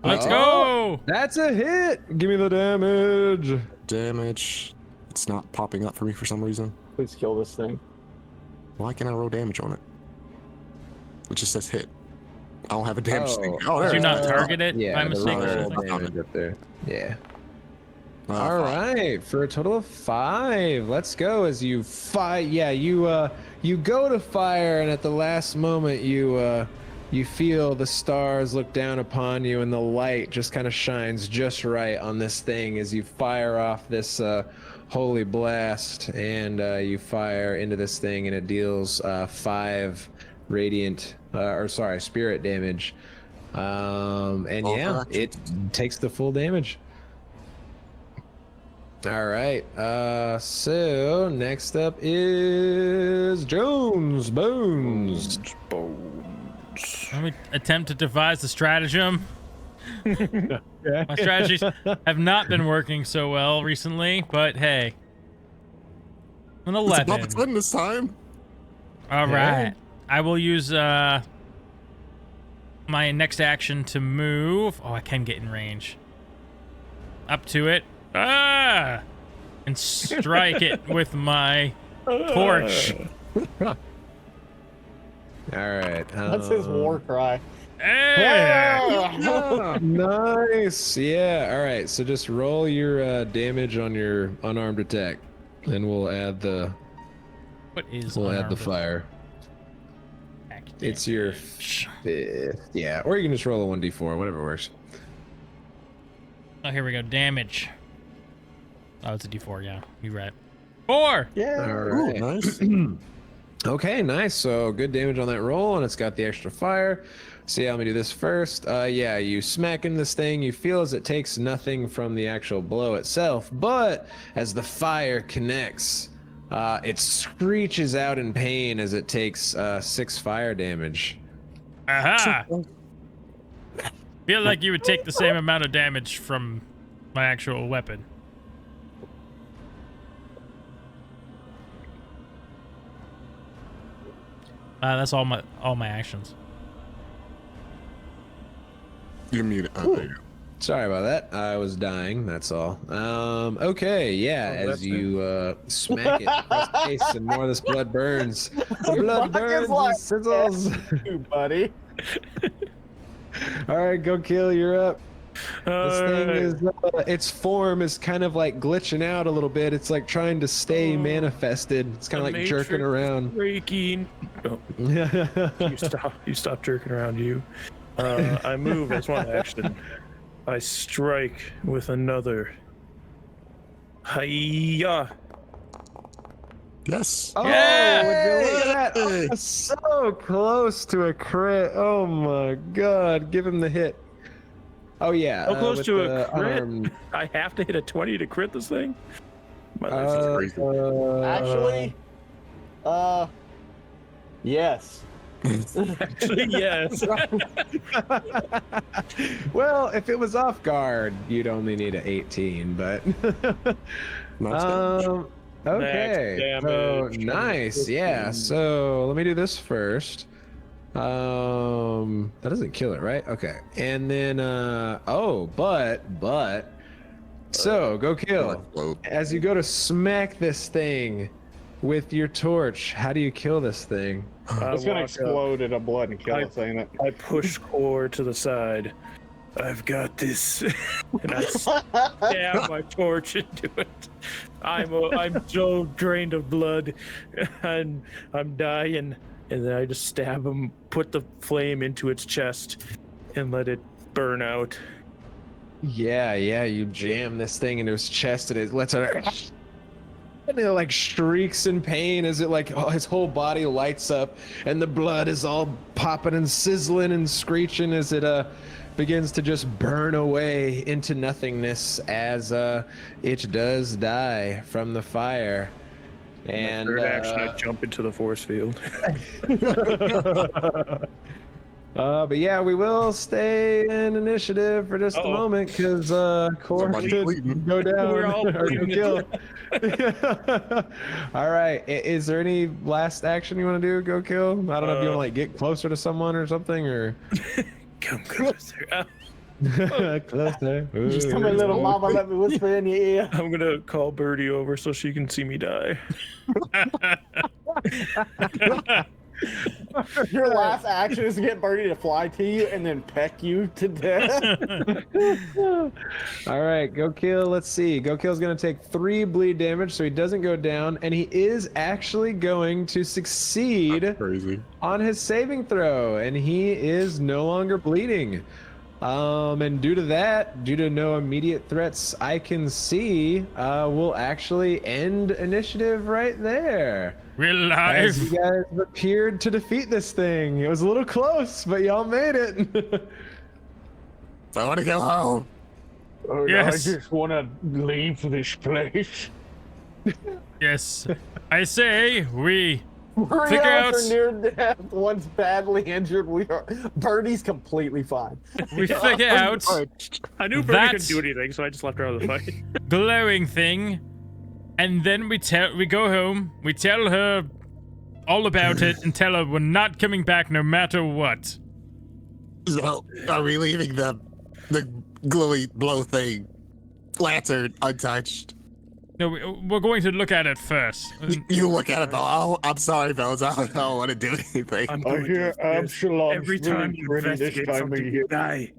Let's Oh. go. That's a hit. Give me the damage. Damage. It's not popping up for me for some reason. Please kill this thing. Why can't I roll damage on it? It just says hit. I don't have a damage thing. Oh, there Did you it not is. target it Yeah, by the mistake or roll something? damage up there. Yeah. Fine. All right, for a total of 5. Let's go. As you fire, yeah, you go to fire, and at the last moment, you feel the stars look down upon you, and the light just kind of shines just right on this thing as you fire off this holy blast, and you fire into this thing, and it deals 5 radiant, spirit damage, and All yeah, for action. it takes the full damage. All right. So next up is Jones Bones. Let me attempt to devise a stratagem. My strategies have not been working so well recently, but hey. An It's 11. about the 10 this time. All right. I will use my next action to move. Oh, I can get in range. Up to it. Ah! And strike it with my torch. All right. That's his war cry. Hey! Nice. Yeah. All right. So just roll your damage on your unarmed attack, and we'll add the What is fire. attack? It's your 5th. Yeah, or you can just roll a 1d4, whatever works. Oh, here we go. Damage. Oh, it's a D4. Yeah, you're right. 4. Yeah. All Ooh, right. nice. Okay, nice. So good damage on that roll, and it's got the extra fire. So yeah, let me do this first. Yeah, you smack into this thing. You feel as it takes nothing from the actual blow itself, but as the fire connects, it screeches out in pain as it takes 6 fire damage. Aha! Feel like you would take the same amount of damage from my actual weapon. That's all my actions. You mute. There you go. Sorry about that. I was dying. That's all. Okay, yeah. As you smack it across the face, and more of this blood burns. The blood burns and sizzles. You, buddy. All right, go kill. You're up. This thing is, its form is kind of like glitching out a little bit. It's like trying to stay manifested. It's kind of like jerking around. Breaking. Oh, you stop jerking around, you. I move as one action. I strike with another. Hiya! Yes. Oh, Yeah! look at that. Oh, so close to a crit. Oh my god. Give him the hit. Oh yeah. How close with to a the crit? arm. I have to hit a 20 to crit this thing? My life is crazy. Actually, yes. Actually, yes. Well, if it was off guard, you'd only need an 18, but Nice damage. okay. Max So damage. nice. Yeah. So let me do this first. That doesn't kill it, right? Okay. And then so go kill. Explode. As you go to smack this thing with your torch, how do you kill this thing? It's gonna explode in a blood and kill us, ain't it? I push Core to the side. I've got this, and I stab my torch into it. I'm so drained of blood, and I'm dying. And then I just stab him, put the flame into its chest, and let it burn out. Yeah, you jam this thing into his chest and it lets it, and it like shrieks in pain as it like his whole body lights up and the blood is all popping and sizzling and screeching as it begins to just burn away into nothingness as it does die from the fire. And third action, I jump into the force field. but yeah, we will stay in initiative for just a moment because Core Somebody's could bleeding. go down We're all or go bleeding kill. All right, is there any last action you want to do? Go kill. I don't know if you want to like get closer to someone or something or Come closer. closer. Just tell my little mama, let me whisper in your ear. I'm gonna call Birdie over so she can see me die. Your last action is to get Birdie to fly to you and then peck you to death. All right, go kill. Let's see. Go kill's gonna take 3 bleed damage, so he doesn't go down, and he is actually going to succeed Crazy. on his saving throw, and he is no longer bleeding. And due to that, due to no immediate threats I can see, we'll actually end initiative right there. We're As live. you guys appeared to defeat this thing. It was a little close, but y'all made it. I want to go home. Oh, Yes. I just want to leave this place. Yes. I say we Three Figure of out- us are near death. One's badly injured. Birdie's completely fine. figure out I knew Birdie That- couldn't do anything, so I just left her out of the fight. glowing thing, and then we go home. We tell her all about it and tell her we're not coming back no matter what. So, are we leaving the glowy blow thing lantern untouched? No, we're going to look at it first. You look at it though. Oh, I'm sorry, Bells. I don't want to do anything. I'm I going hear to this. Absalom Every time you ready this investigate time of something, year. you die.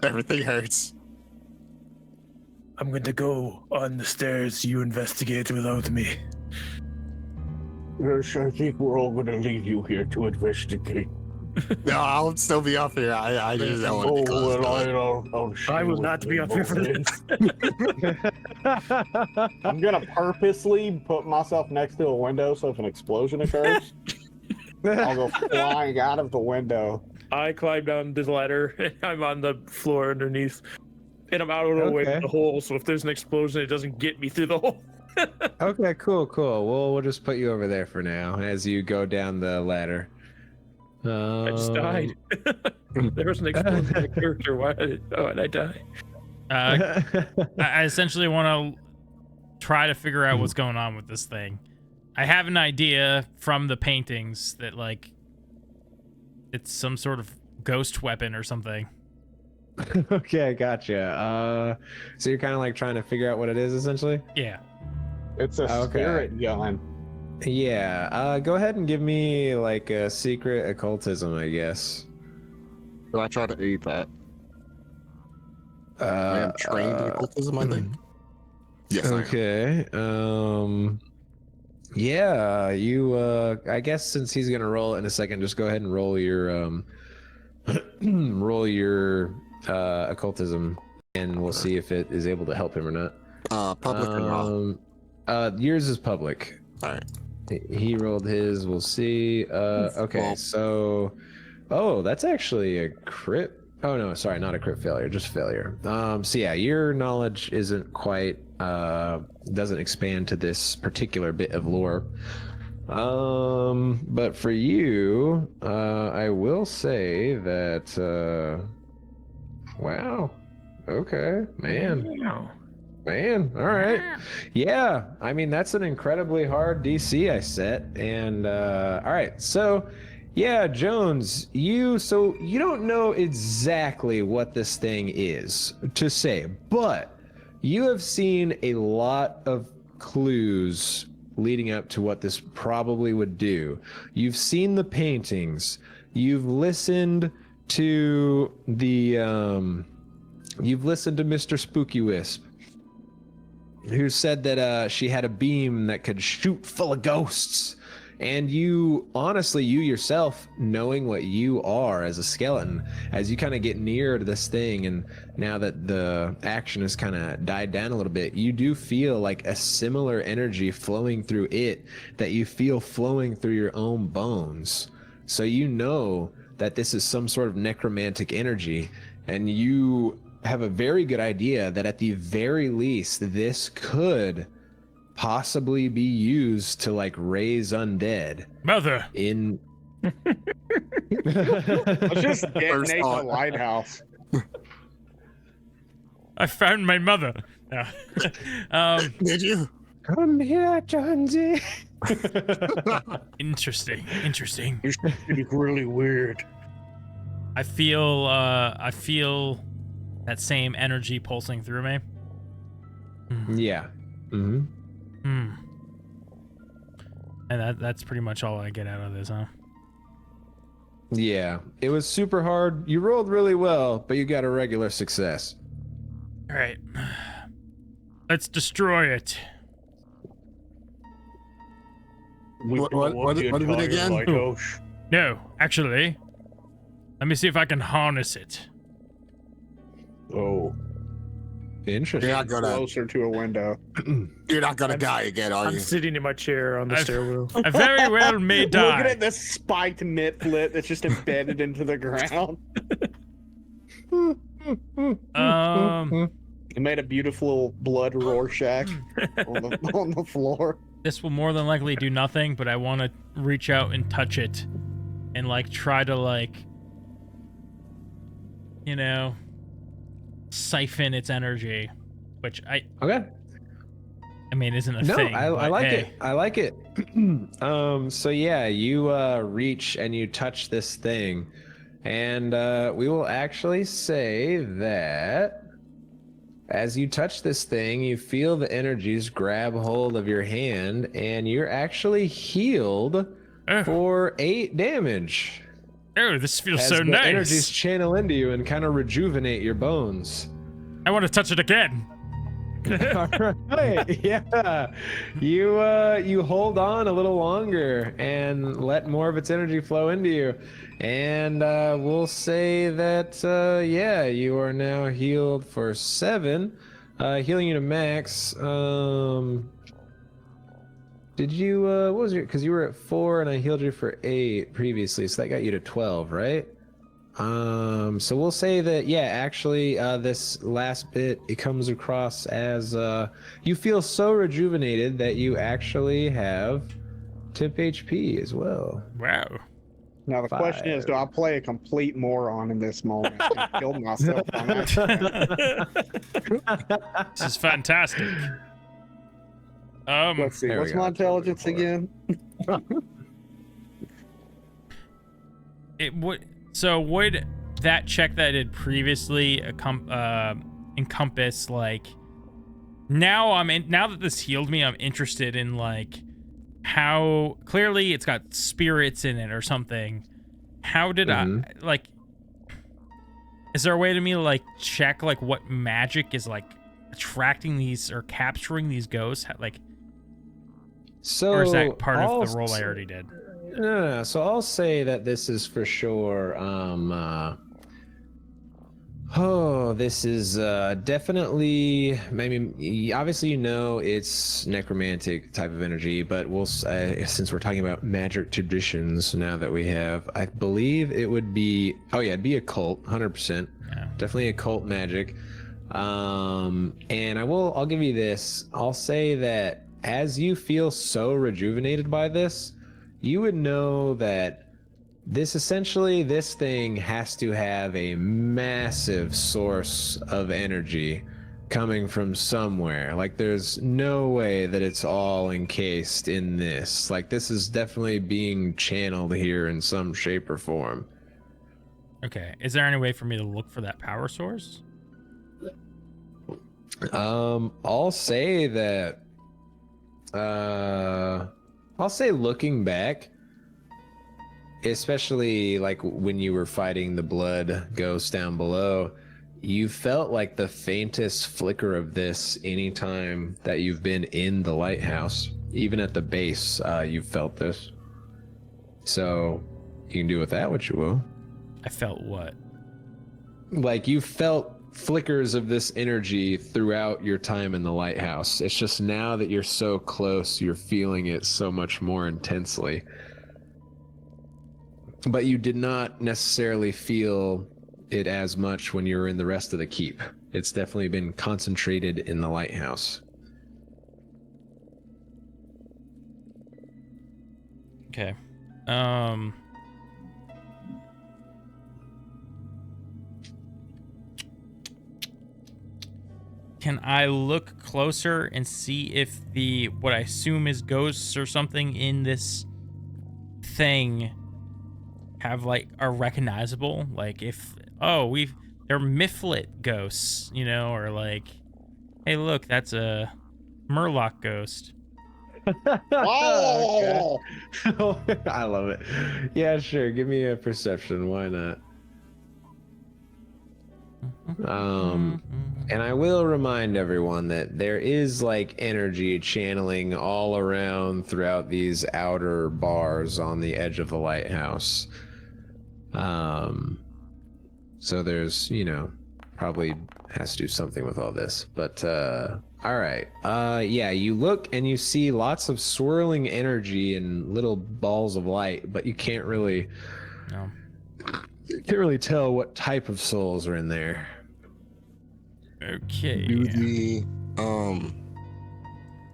Everything hurts. I'm going to go on the stairs you investigate without me. Yes, I think we're all going to leave you here to investigate. No, I'll still be up here. I just don't want to be close. I'll I will not be up here for this. I'm going to purposely put myself next to a window so if an explosion occurs, I'll go flying out of the window. I climb down the ladder. And I'm on the floor underneath. And I'm out of the way of the hole, so if there's an explosion, it doesn't get me through the hole. Okay, cool. Well, we'll just put you over there for now as you go down the ladder. I just died. There was an explosion in the character. Why did I die? I essentially want to try to figure out what's going on with this thing. I have an idea from the paintings that, like, it's some sort of ghost weapon or something. Okay, gotcha. So you're kind of like trying to figure out what it is, essentially? Yeah. It's a spirit gun. Yeah. Go ahead and give me like a secret occultism, I guess. Will I try to aid that? I am trained in occultism, I think. Yes. Okay. Yeah. You. I guess since he's gonna roll it in a second, just go ahead and roll your occultism, and we'll see if it is able to help him or not. Public and raw. Yours is public. All right. He rolled his. We'll see. Okay, Well, so, that's actually a crit. Oh no, sorry, not a crit failure, just failure. So yeah, your knowledge isn't quite doesn't expand to this particular bit of lore. But for you, I will say that. Wow. Okay, man. Man, all right. Yeah, I mean, that's an incredibly hard DC I set. And, all right, so, yeah, Jones, you don't know exactly what this thing is to say, but you have seen a lot of clues leading up to what this probably would do. You've seen the paintings. You've listened to Mr. Spooky Wisp, who said that she had a beam that could shoot full of ghosts. And you, honestly, you yourself, knowing what you are as a skeleton, as you kind of get near to this thing, and now that the action has kind of died down a little bit, you do feel like a similar energy flowing through it that you feel flowing through your own bones. So you know that this is some sort of necromantic energy, and you have a very good idea that at the very least this could possibly be used to like raise undead. Mother. In Let's just detonate the lighthouse. I found my mother. No. Did you? Come here, Jonesy. Interesting. You're really weird. I feel that same energy pulsing through me. Yeah. Mm-hmm. And that's pretty much all I get out of this, huh? Yeah. It was super hard. You rolled really well, but you got a regular success. All right. Let's destroy it. What is it again? No, actually, let me see if I can harness it. Oh, Interesting. You're not gonna. closer to a window. You're not gonna die again, are I'm you? sitting in my chair on the stairwell. I very well may Looking die. at this spiked mittlet that's just embedded into the ground. It made a beautiful blood Rorschach on the floor. This will more than likely do nothing, but I want to reach out and touch it and like try to like, you know, siphon its energy, which I mean isn't a thing. I like hey. it. I like it. So yeah, you reach and you touch this thing, and we will actually say that as you touch this thing, you feel the energies grab hold of your hand, and you're actually healed for 8 damage. Oh, this feels As so the nice. energies channel into you and kind of rejuvenate your bones. I want to touch it again. All right. Yeah. You hold on a little longer and let more of its energy flow into you. And we'll say that yeah, you are now healed for 7. Healing you to max. Did you what was your, because you were at 4 and I healed you for 8 previously, so that got you to 12, right? So we'll say that, yeah, actually, this last bit, it comes across as, you feel so rejuvenated that you actually have tip HP as well. Wow. Now the question is, do I play a complete moron in this moment and kill myself on accident? This is fantastic. Let's see, There we what's go. my That's what we're intelligence looking again? It would. So would that check that I did previously encompass like? Now that this healed me, I'm interested in like how clearly it's got spirits in it or something. How did I like? Is there a way to me to like check like what magic is like attracting these or capturing these ghosts? Like, So or is that part of the role I already did? No. So I'll say that this is for sure. This is definitely. I mean, obviously, you know, it's necromantic type of energy, but we'll since we're talking about magic traditions now that we have, I believe it would be. Oh yeah, it'd be occult, 100%. Yeah. Definitely occult magic. And I'll give you this. I'll say that as you feel so rejuvenated by this, you would know that this thing has to have a massive source of energy coming from somewhere. Like, there's no way that it's all encased in this. Like, this is definitely being channeled here in some shape or form. Okay. Is there any way for me to look for that power source? I'll say that I'll say looking back, especially like when you were fighting the blood ghost down below, you felt like the faintest flicker of this anytime that you've been in the lighthouse. Even at the base, you felt this. So you can do with that what you will. I felt what? Like, you felt flickers of this energy throughout your time in the lighthouse. It's just now that you're so close, you're feeling it so much more intensely. But you did not necessarily feel it as much when you were in the rest of the keep. It's definitely been concentrated in the lighthouse. Okay. Can I look closer and see if the what I assume is ghosts or something in this thing have like are recognizable? Like if they're Mifflet ghosts, you know, or like, hey look, that's a Murloc ghost. Oh! I love it. Yeah, sure. Give me a perception. Why not? And I will remind everyone that there is like energy channeling all around throughout these outer bars on the edge of the lighthouse. So there's, you know, probably has to do something with all this. But all right. Yeah, you look and you see lots of swirling energy and little balls of light, but you can't really tell what type of souls are in there. Okay. Do the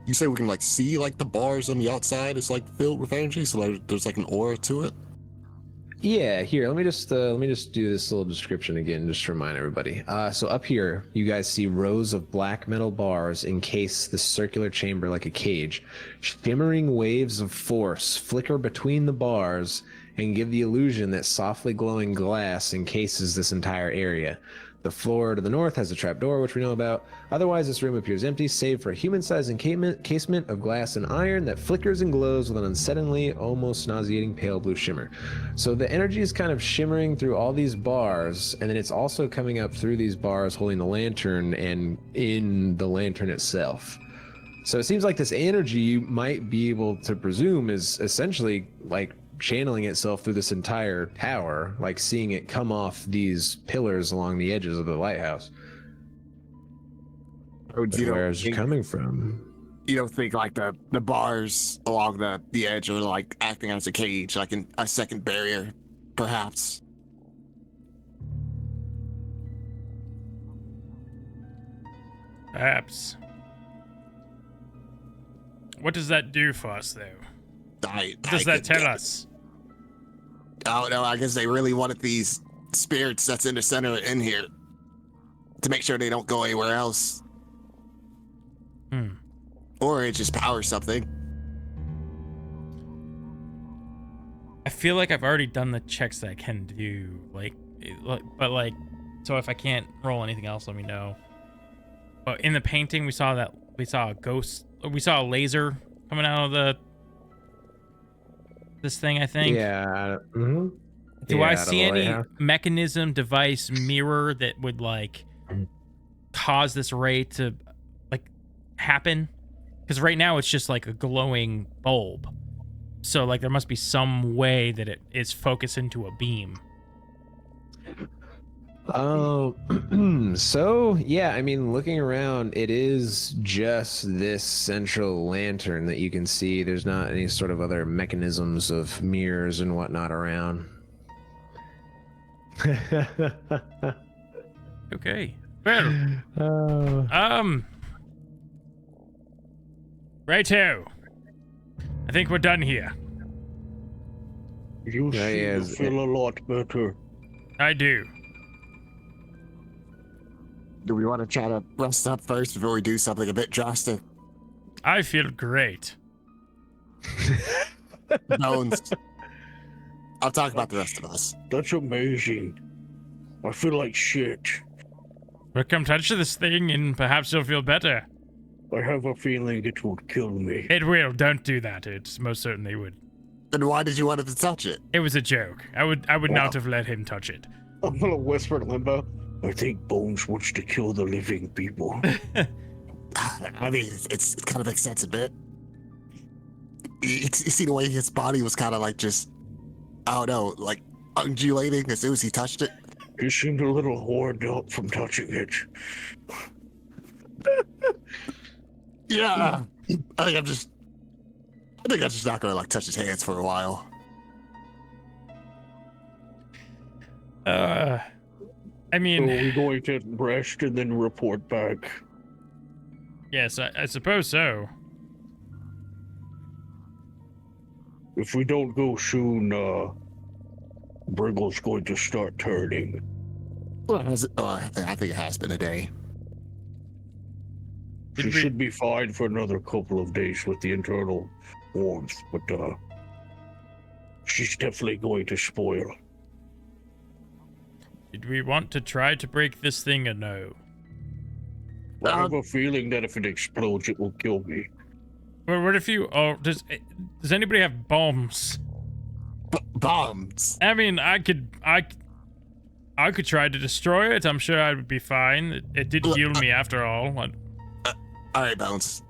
you say we can like see like the bars on the outside is like filled with energy, so like there's like an aura to it? Yeah, here, let me just do this little description again, just to remind everybody. So up here, you guys see rows of black metal bars encase the circular chamber like a cage. Shimmering waves of force flicker between the bars and give the illusion that softly glowing glass encases this entire area. The floor to the north has a trapdoor, which we know about. Otherwise, this room appears empty, save for a human-sized casement of glass and iron that flickers and glows with an unsettlingly, almost nauseating pale blue shimmer. So the energy is kind of shimmering through all these bars, and then it's also coming up through these bars holding the lantern and in the lantern itself. So it seems like this energy, you might be able to presume, is essentially like channeling itself through this entire tower, like seeing it come off these pillars along the edges of the lighthouse. Where is it coming from? You don't think like the bars along the edge are like acting as a cage, like a second barrier, perhaps? Perhaps. What does that do for us, though? What does that tell us? I don't know. I guess they really wanted these spirits that's in the center in here to make sure they don't go anywhere else. Or it just powers something. I feel like I've already done the checks that I can do. So if I can't roll anything else, let me know. But in the painting, we saw a ghost. We saw a laser coming out of this thing, I think. Yeah. Do I see any mechanism, device, mirror that would like cause this ray to like happen? Because right now it's just like a glowing bulb. So like there must be some way that it is focused into a beam. Oh, so yeah, I mean, looking around, it is just this central lantern that you can see. There's not any sort of other mechanisms of mirrors and whatnot around. Okay. Well, righto. I think we're done here. You seem to feel a lot better. I do. Do we want to try to rest up first before we do something a bit drastic? I feel great. Bones. I'll talk about the rest of us. That's amazing. I feel like shit. Well, come touch this thing and perhaps you'll feel better. I have a feeling it will kill me. It will. Don't do that. It most certainly would. Then why did you want him to touch it? It was a joke. I would not have let him touch it. I'm gonna whisper to Limbo. I think Bones wants to kill the living people. I mean, it's kind of makes sense a bit. You see the way his body was kind of like just, I don't know, like undulating as soon as he touched it? He seemed a little horned up from touching it. Yeah. I think I'm just not gonna like touch his hands for a while. I mean, so we're going to rest and then report back. Yes, I suppose so. If we don't go soon, Briggle's going to start turning. Well, I think it has been a day. She should be fine for another couple of days with the internal warmth, but she's definitely going to spoil. Did we want to try to break this thing or no? I have a feeling that if it explodes, it will kill me. Well, what if you? Oh, does anybody have bombs? Bombs? I mean, I could try to destroy it. I'm sure I would be fine. It did heal me after all. All right, Bones.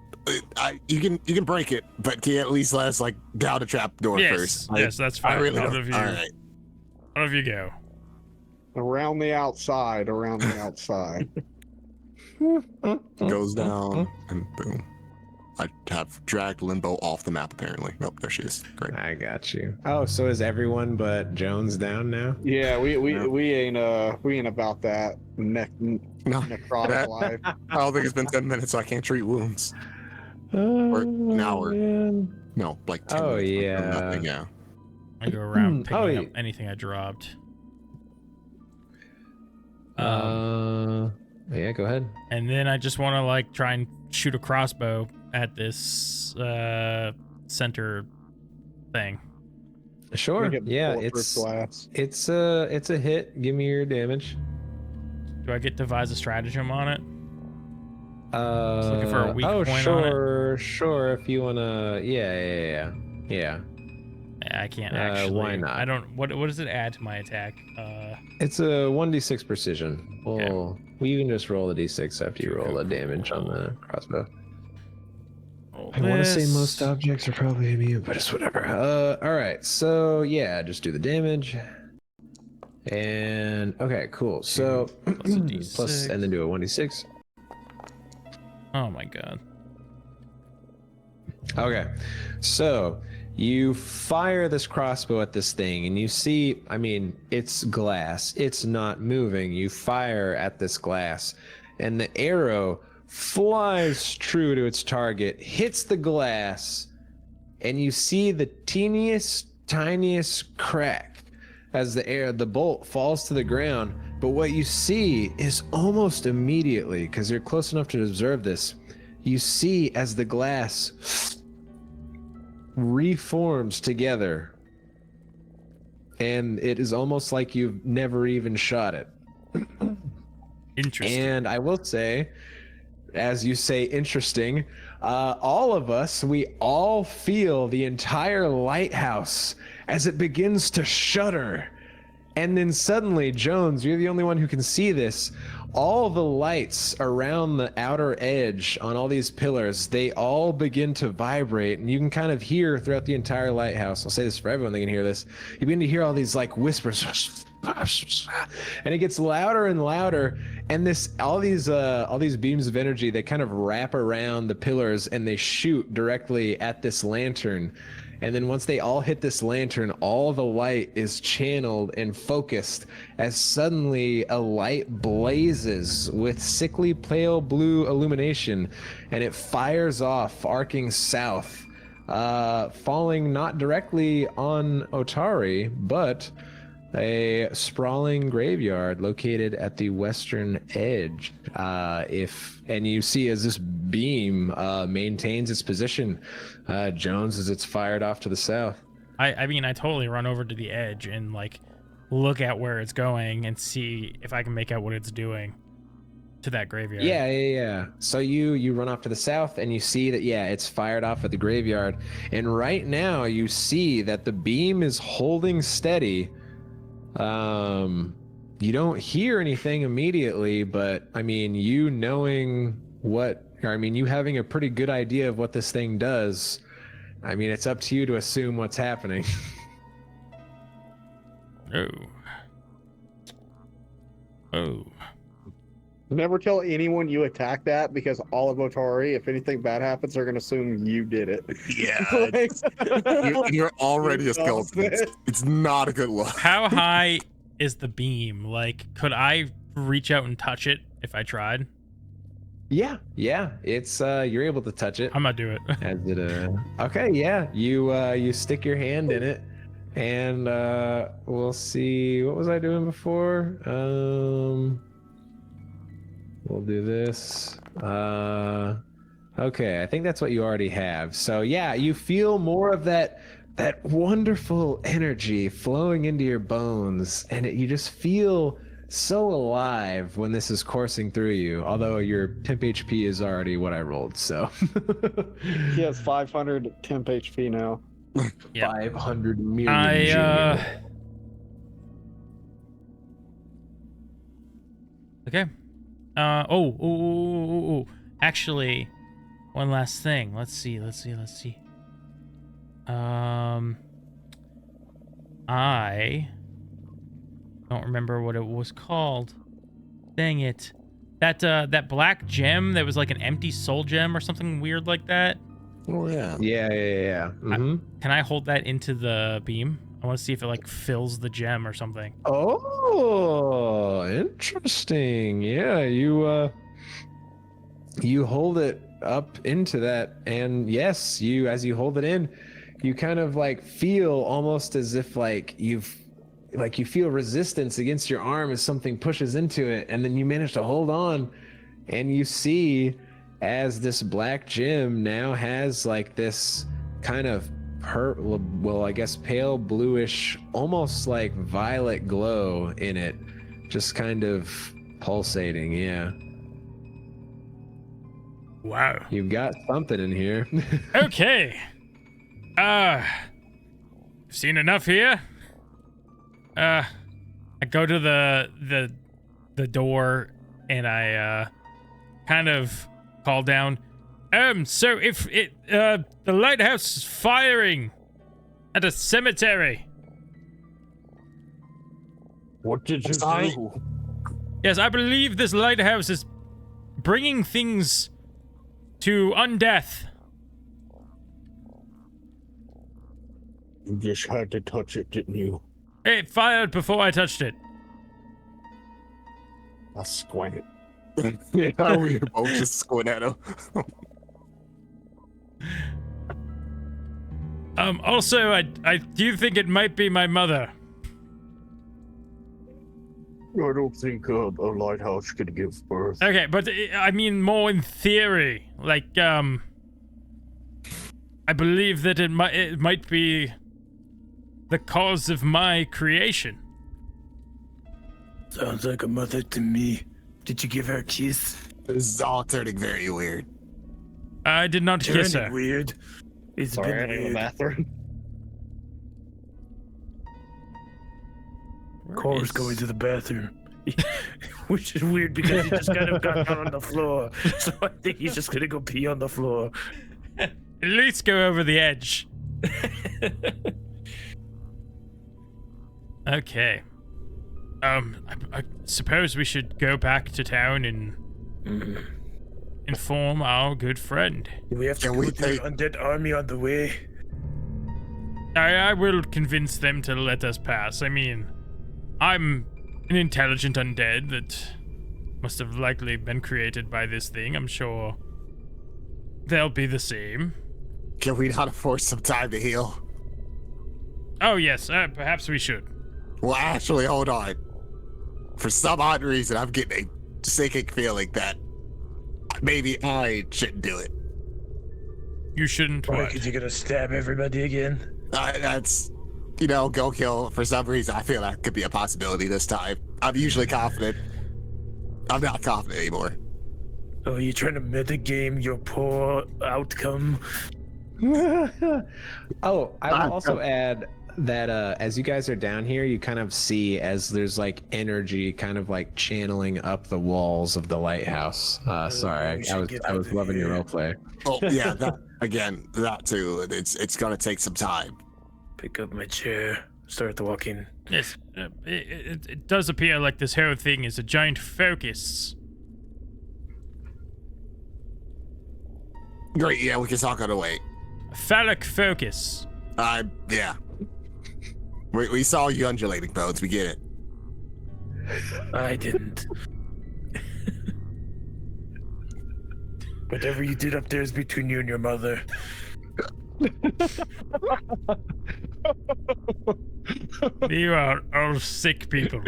You can break it, but can you at least let us like down the trap door first? Yes, that's fine. I really All don't. of you, all right. All of you go. Around the outside. Goes down, and boom. I have dragged Limbo off the map, apparently. Oh, there she is. Great. I got you. Oh, so is everyone but Jones down now? Yeah, we ain't about that necrotic life. I don't think it's been 10 minutes, so I can't treat wounds. Or an hour. Man. No, like 10 Oh, minutes. yeah. Nothing, yeah. I go around picking yeah. up anything I dropped. Yeah, go ahead. And then I just want to like try and shoot a crossbow at this center thing. Sure. Yeah, it's a hit. Give me your damage. Do I get to devise a stratagem on it? Just looking for a weak point sure. If you wanna, yeah. Yeah, I can't actually. Why not? I don't. What does it add to my attack? It's a 1d6 precision. Well, you can just roll a d6 after you roll a damage on the crossbow. I want to say most objects are probably immune, but it's whatever. All right. So yeah, just do the damage. And okay, cool. So plus, and then do a 1d6. Oh my god. Okay, so you fire this crossbow at this thing, and you see, I mean, it's glass. It's not moving. You fire at this glass, and the arrow flies true to its target, hits the glass, and you see the tiniest crack as the bolt falls to the ground. But what you see is almost immediately, because you're close enough to observe this, you see as the glass reforms together, and it is almost like you've never even shot it. Interesting. And I will say, as you say, interesting, all of us, we all feel the entire lighthouse as it begins to shudder. And then suddenly, Jones, you're the only one who can see this. All the lights around the outer edge on all these pillars, they all begin to vibrate, and you can kind of hear throughout the entire lighthouse. I'll say this for everyone, they can hear this. You begin to hear all these like whispers, and it gets louder and louder. And all these beams of energy, they kind of wrap around the pillars, and they shoot directly at this lantern. And then once they all hit this lantern, all the light is channeled and focused as suddenly a light blazes with sickly pale blue illumination, and it fires off, arcing south, falling not directly on Otari, but a sprawling graveyard located at the western edge. And you see as this beam maintains its position, Jones, as it's fired off to the south. I mean, I totally run over to the edge and like look at where it's going and see if I can make out what it's doing to that graveyard. Yeah. So you run off to the south, and you see that, it's fired off at the graveyard. And right now you see that the beam is holding steady. You don't hear anything immediately, but I mean, you having a pretty good idea of what this thing does, I mean, it's up to you to assume what's happening. Oh. Never tell anyone you attack that, because all of Otari, if anything bad happens, they're gonna assume you did it. Yeah. You're already a skeleton. It's not a good look. How high is the beam? Like, could I reach out and touch it if I tried? Yeah. It's you're able to touch it. I'm gonna do it. As it okay, yeah. You stick your hand in it, and we'll see. What was I doing before? We'll do this. Okay, I think that's what you already have. So yeah, you feel more of that wonderful energy flowing into your bones, and you just feel so alive when this is coursing through you. Although your temp HP is already what I rolled, so. He has 500 temp HP now. Yep. 500 million. Okay. Actually, one last thing. Let's see. I don't remember what it was called. Dang it. That black gem that was like an empty soul gem or something weird like that. Oh yeah. Yeah. Mm-hmm. Can I hold that into the beam? I want to see if it like fills the gem or something. Oh, interesting. Yeah, you hold it up into that, and yes, as you hold it in, you kind of like feel almost as if you feel resistance against your arm as something pushes into it, and then you manage to hold on, and you see as this black gem now has like this kind of pale bluish, almost like violet glow in it, just kind of Pulsating, yeah. Wow. You've got something in here. Okay. Seen enough here. I go to the door and I kind of call down. So if the lighthouse is firing at a cemetery. What did you Sorry? do? Yes, I believe this lighthouse is bringing things to undeath. You just had to touch it, didn't you? It fired before I touched it. I squint. Yeah, we were both just squinting at him. Also, I do think it might be my mother. I don't think a lighthouse could give birth. Okay, but I mean more in theory. Like, I believe that it might be the cause of my creation. Sounds like a mother to me. Did you give her a kiss? This is all turning very weird. I did not kiss her. Weird. It's Sorry, been I'm in the weird. bathroom. Cole's going to the bathroom. Which is weird because he just kind of got down on the floor. So I think he's just gonna go pee on the floor. At least go over the edge. Okay. I suppose we should go back to town and inform our good friend. Do we have to Can go we to the take- undead army on the way? I will convince them to let us pass. I mean, I'm an intelligent undead that must have likely been created by this thing. I'm sure they'll be the same. Can we not afford some time to heal? Oh, yes, perhaps we should. Well, actually, hold on. For some odd reason, I'm getting a sinking feeling that maybe I shouldn't do it. You shouldn't Why? what? Because you're gonna stab everybody again? That's, you know, go kill. For some reason, I feel that could be a possibility this time. I'm usually confident. I'm not confident anymore. Oh, you're trying to metagame your poor outcome? Oh, I will also add that as you guys are down here, you kind of see as there's like energy kind of like channeling up the walls of the lighthouse. Sorry, we I should get was out of loving your here. roleplay. Oh, yeah, that too. It's gonna take some time. Pick up my chair, start walking. Yes, it does appear like this whole thing is a giant focus. Great, yeah, we can talk on the way. A phallic focus. Yeah. We saw you undulating bones, we get it. I didn't. Whatever you did up there is between you and your mother. You are all sick people.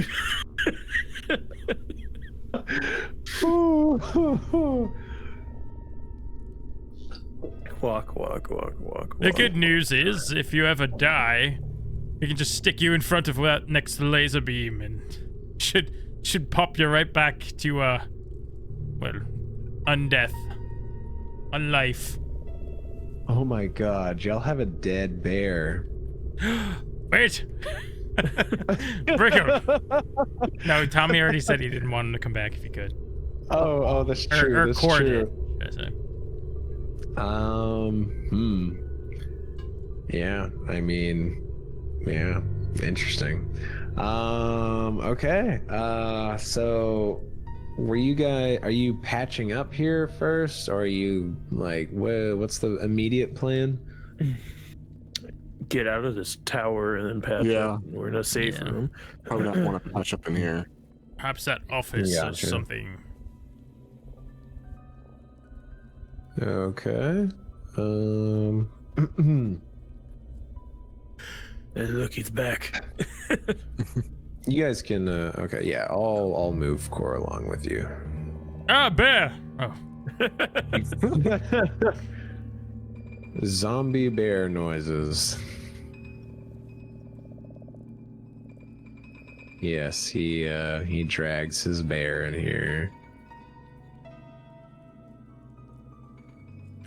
Walk. The good news is, if you ever die, we can just stick you in front of that next laser beam and should pop you right back to well, undeath, unlife. Oh my god, y'all have a dead bear. Wait. Brico. No, Tommy already said he didn't want him to come back if he could. Oh, that's true. Or That's Core true. did, should I say. Yeah, I mean, yeah, interesting. Okay. So are you patching up here first, or are you like, what's the immediate plan? Get out of this tower and then pass. Yeah. up. We're in a safe Yeah. room. Probably not want to patch up in here. Perhaps that office or Gotcha. something. Okay. Hey, look, he's back. You guys can okay, yeah, I'll move Core along with you. Ah, bear! Oh, Zombie bear noises. Yes, he drags his bear in here.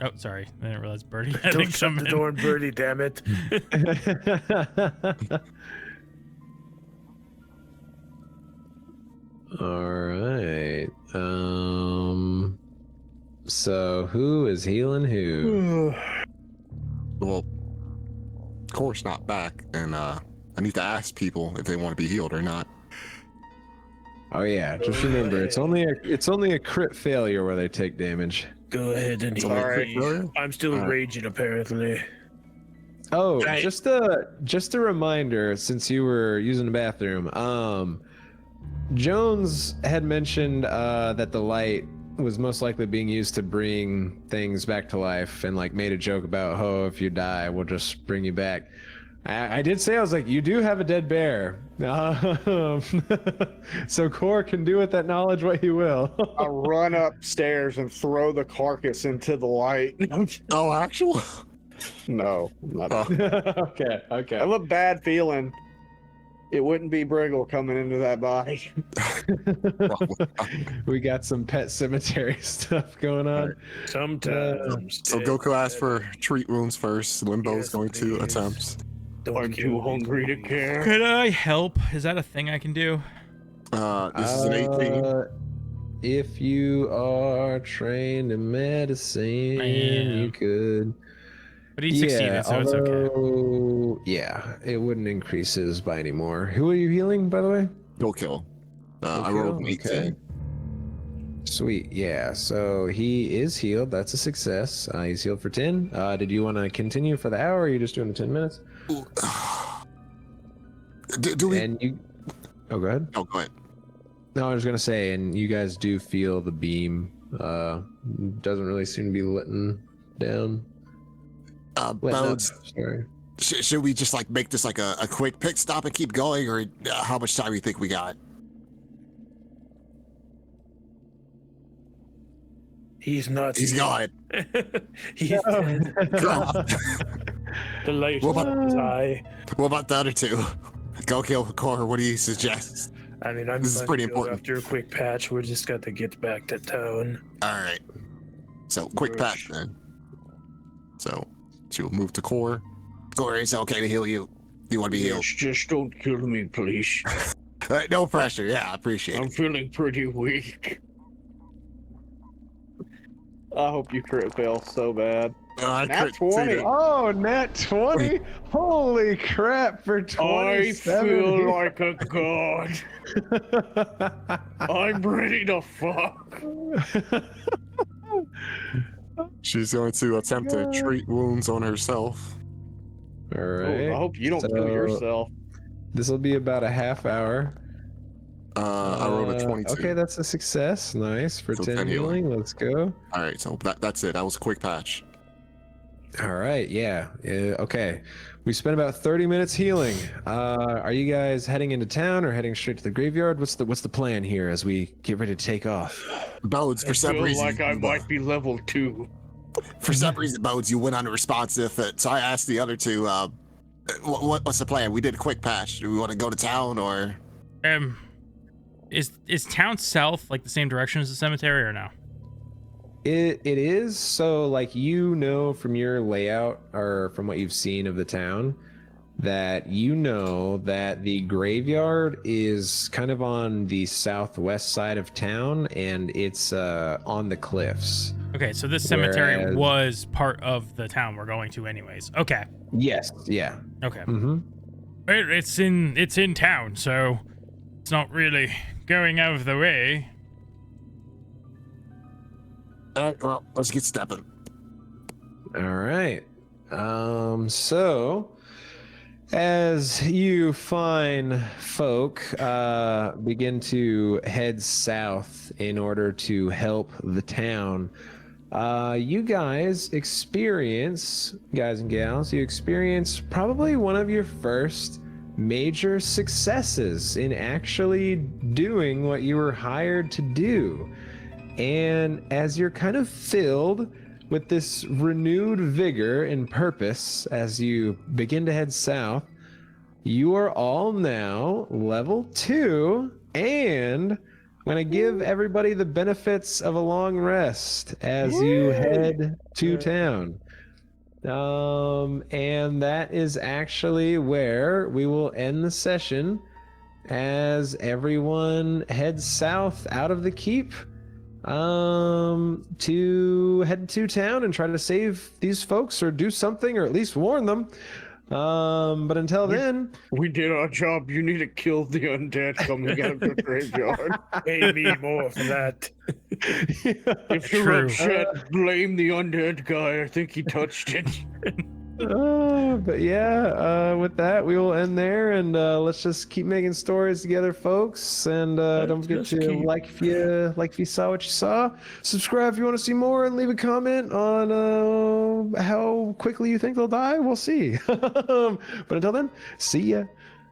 Oh, sorry. I didn't realize Birdie hadn't Don't shut come the in. door, Birdie, damn it. All right. So who is healing who? Well, of course not back, and I need to ask people if they want to be healed or not. Oh yeah, just remember it's only a crit failure where they take damage. Go ahead and heal Alright. me. I'm still Alright. raging, apparently. Oh, Right. just a reminder, since you were using the bathroom. Jones had mentioned that the light was most likely being used to bring things back to life, and like made a joke about, oh, if you die, we'll just bring you back. I did say, I was like, you do have a dead bear. So Core can do with that knowledge what he will. I'll run upstairs and throw the carcass into the light. Oh, actual? No, not. Oh. Okay. I have a bad feeling it wouldn't be Briggle coming into that body. We got some pet cemetery stuff going on. Sometimes. So Goku asked for treat wounds first. Limbo's Yes, going to please. attempt. Don't I'm kill too me, hungry to please. care. Could I help? Is that a thing I can do? This is an 18. If you are trained in medicine, I am. you could. But he succeeded, so it's okay. although, yeah, it wouldn't increase his by anymore. Who are you healing, by the way? Go kill. I Go rolled an kill, 18. okay. Sweet, yeah. So he is healed. That's a success. He's healed for 10. Did you want to continue for the hour, or are you just doing the 10 minutes? Do we? And you. Oh, go ahead. Oh, go ahead. No, I was gonna say, and you guys do feel the beam. Doesn't really seem to be letting down. Letting up, Bones, sorry. should we just like make this like a quick pit stop and keep going, or how much time do you think we got? He's not. He's gone. He's dead. The light What about- is high. What about the other two? Go kill Core. What do you suggest? I mean, I'm This is fine pretty to go important. After a quick patch, we're just got to get back to town. All right. So quick patch then. So she'll move to Core. Core, is it okay to heal you? You want to be healed? Just don't kill me, please. No pressure. Yeah, I appreciate I'm it. feeling pretty weak. I hope you crit fail so bad. I Nat couldn't see 20. that. Oh, net 20! Holy crap! For I 27. feel like a god. I'm ready to fuck. She's going to attempt to treat wounds on herself. All Oh, right. I hope you don't kill So- yourself. This will be about a half hour. I rolled a 22. Okay, that's a success. Nice for So 10 10 healing. healing. Let's go. All right, so that's it. That was a quick patch. All right, yeah. Okay. We spent about 30 minutes healing. Are you guys heading into town or heading straight to the graveyard? What's the plan here as we get ready to take off? Bones, for I some feel reason, like I might be level 2. for some reason, Bones, you went unresponsive. So I asked the other two, what's the plan? We did a quick patch. Do we want to go to town or? Is town south like the same direction as the cemetery or no? It is. So like, you know, from your layout or from what you've seen of the town, that you know that the graveyard is kind of on the southwest side of town, and it's on the cliffs. Okay, so this cemetery Whereas- was part of the town we're going to anyways. Okay. Yes. Yeah. Okay. Mm-hmm. It's in town, so it's not really going out of the way. All right, well, let's get stepping. All right. So as you fine folk begin to head south in order to help the town, you guys and gals, you experience probably one of your first major successes in actually doing what you were hired to do. And as you're kind of filled with this renewed vigor and purpose as you begin to head south, you are all now level 2, and I'm going to give everybody the benefits of a long rest as you head to town. And that is actually where we will end the session as everyone heads south out of the keep to head to town and try to save these folks or do something or at least warn them. But until then, We did our job. You need to kill the undead coming out of the graveyard. Pay me more for that. If you're True. upset, blame the undead guy. I think he touched it. but yeah, with that, we will end there, and let's just keep making stories together, folks. And don't forget just to keep- like if you saw what you saw. Subscribe if you want to see more, and leave a comment on how quickly you think they'll die. We'll see. But until then, see ya.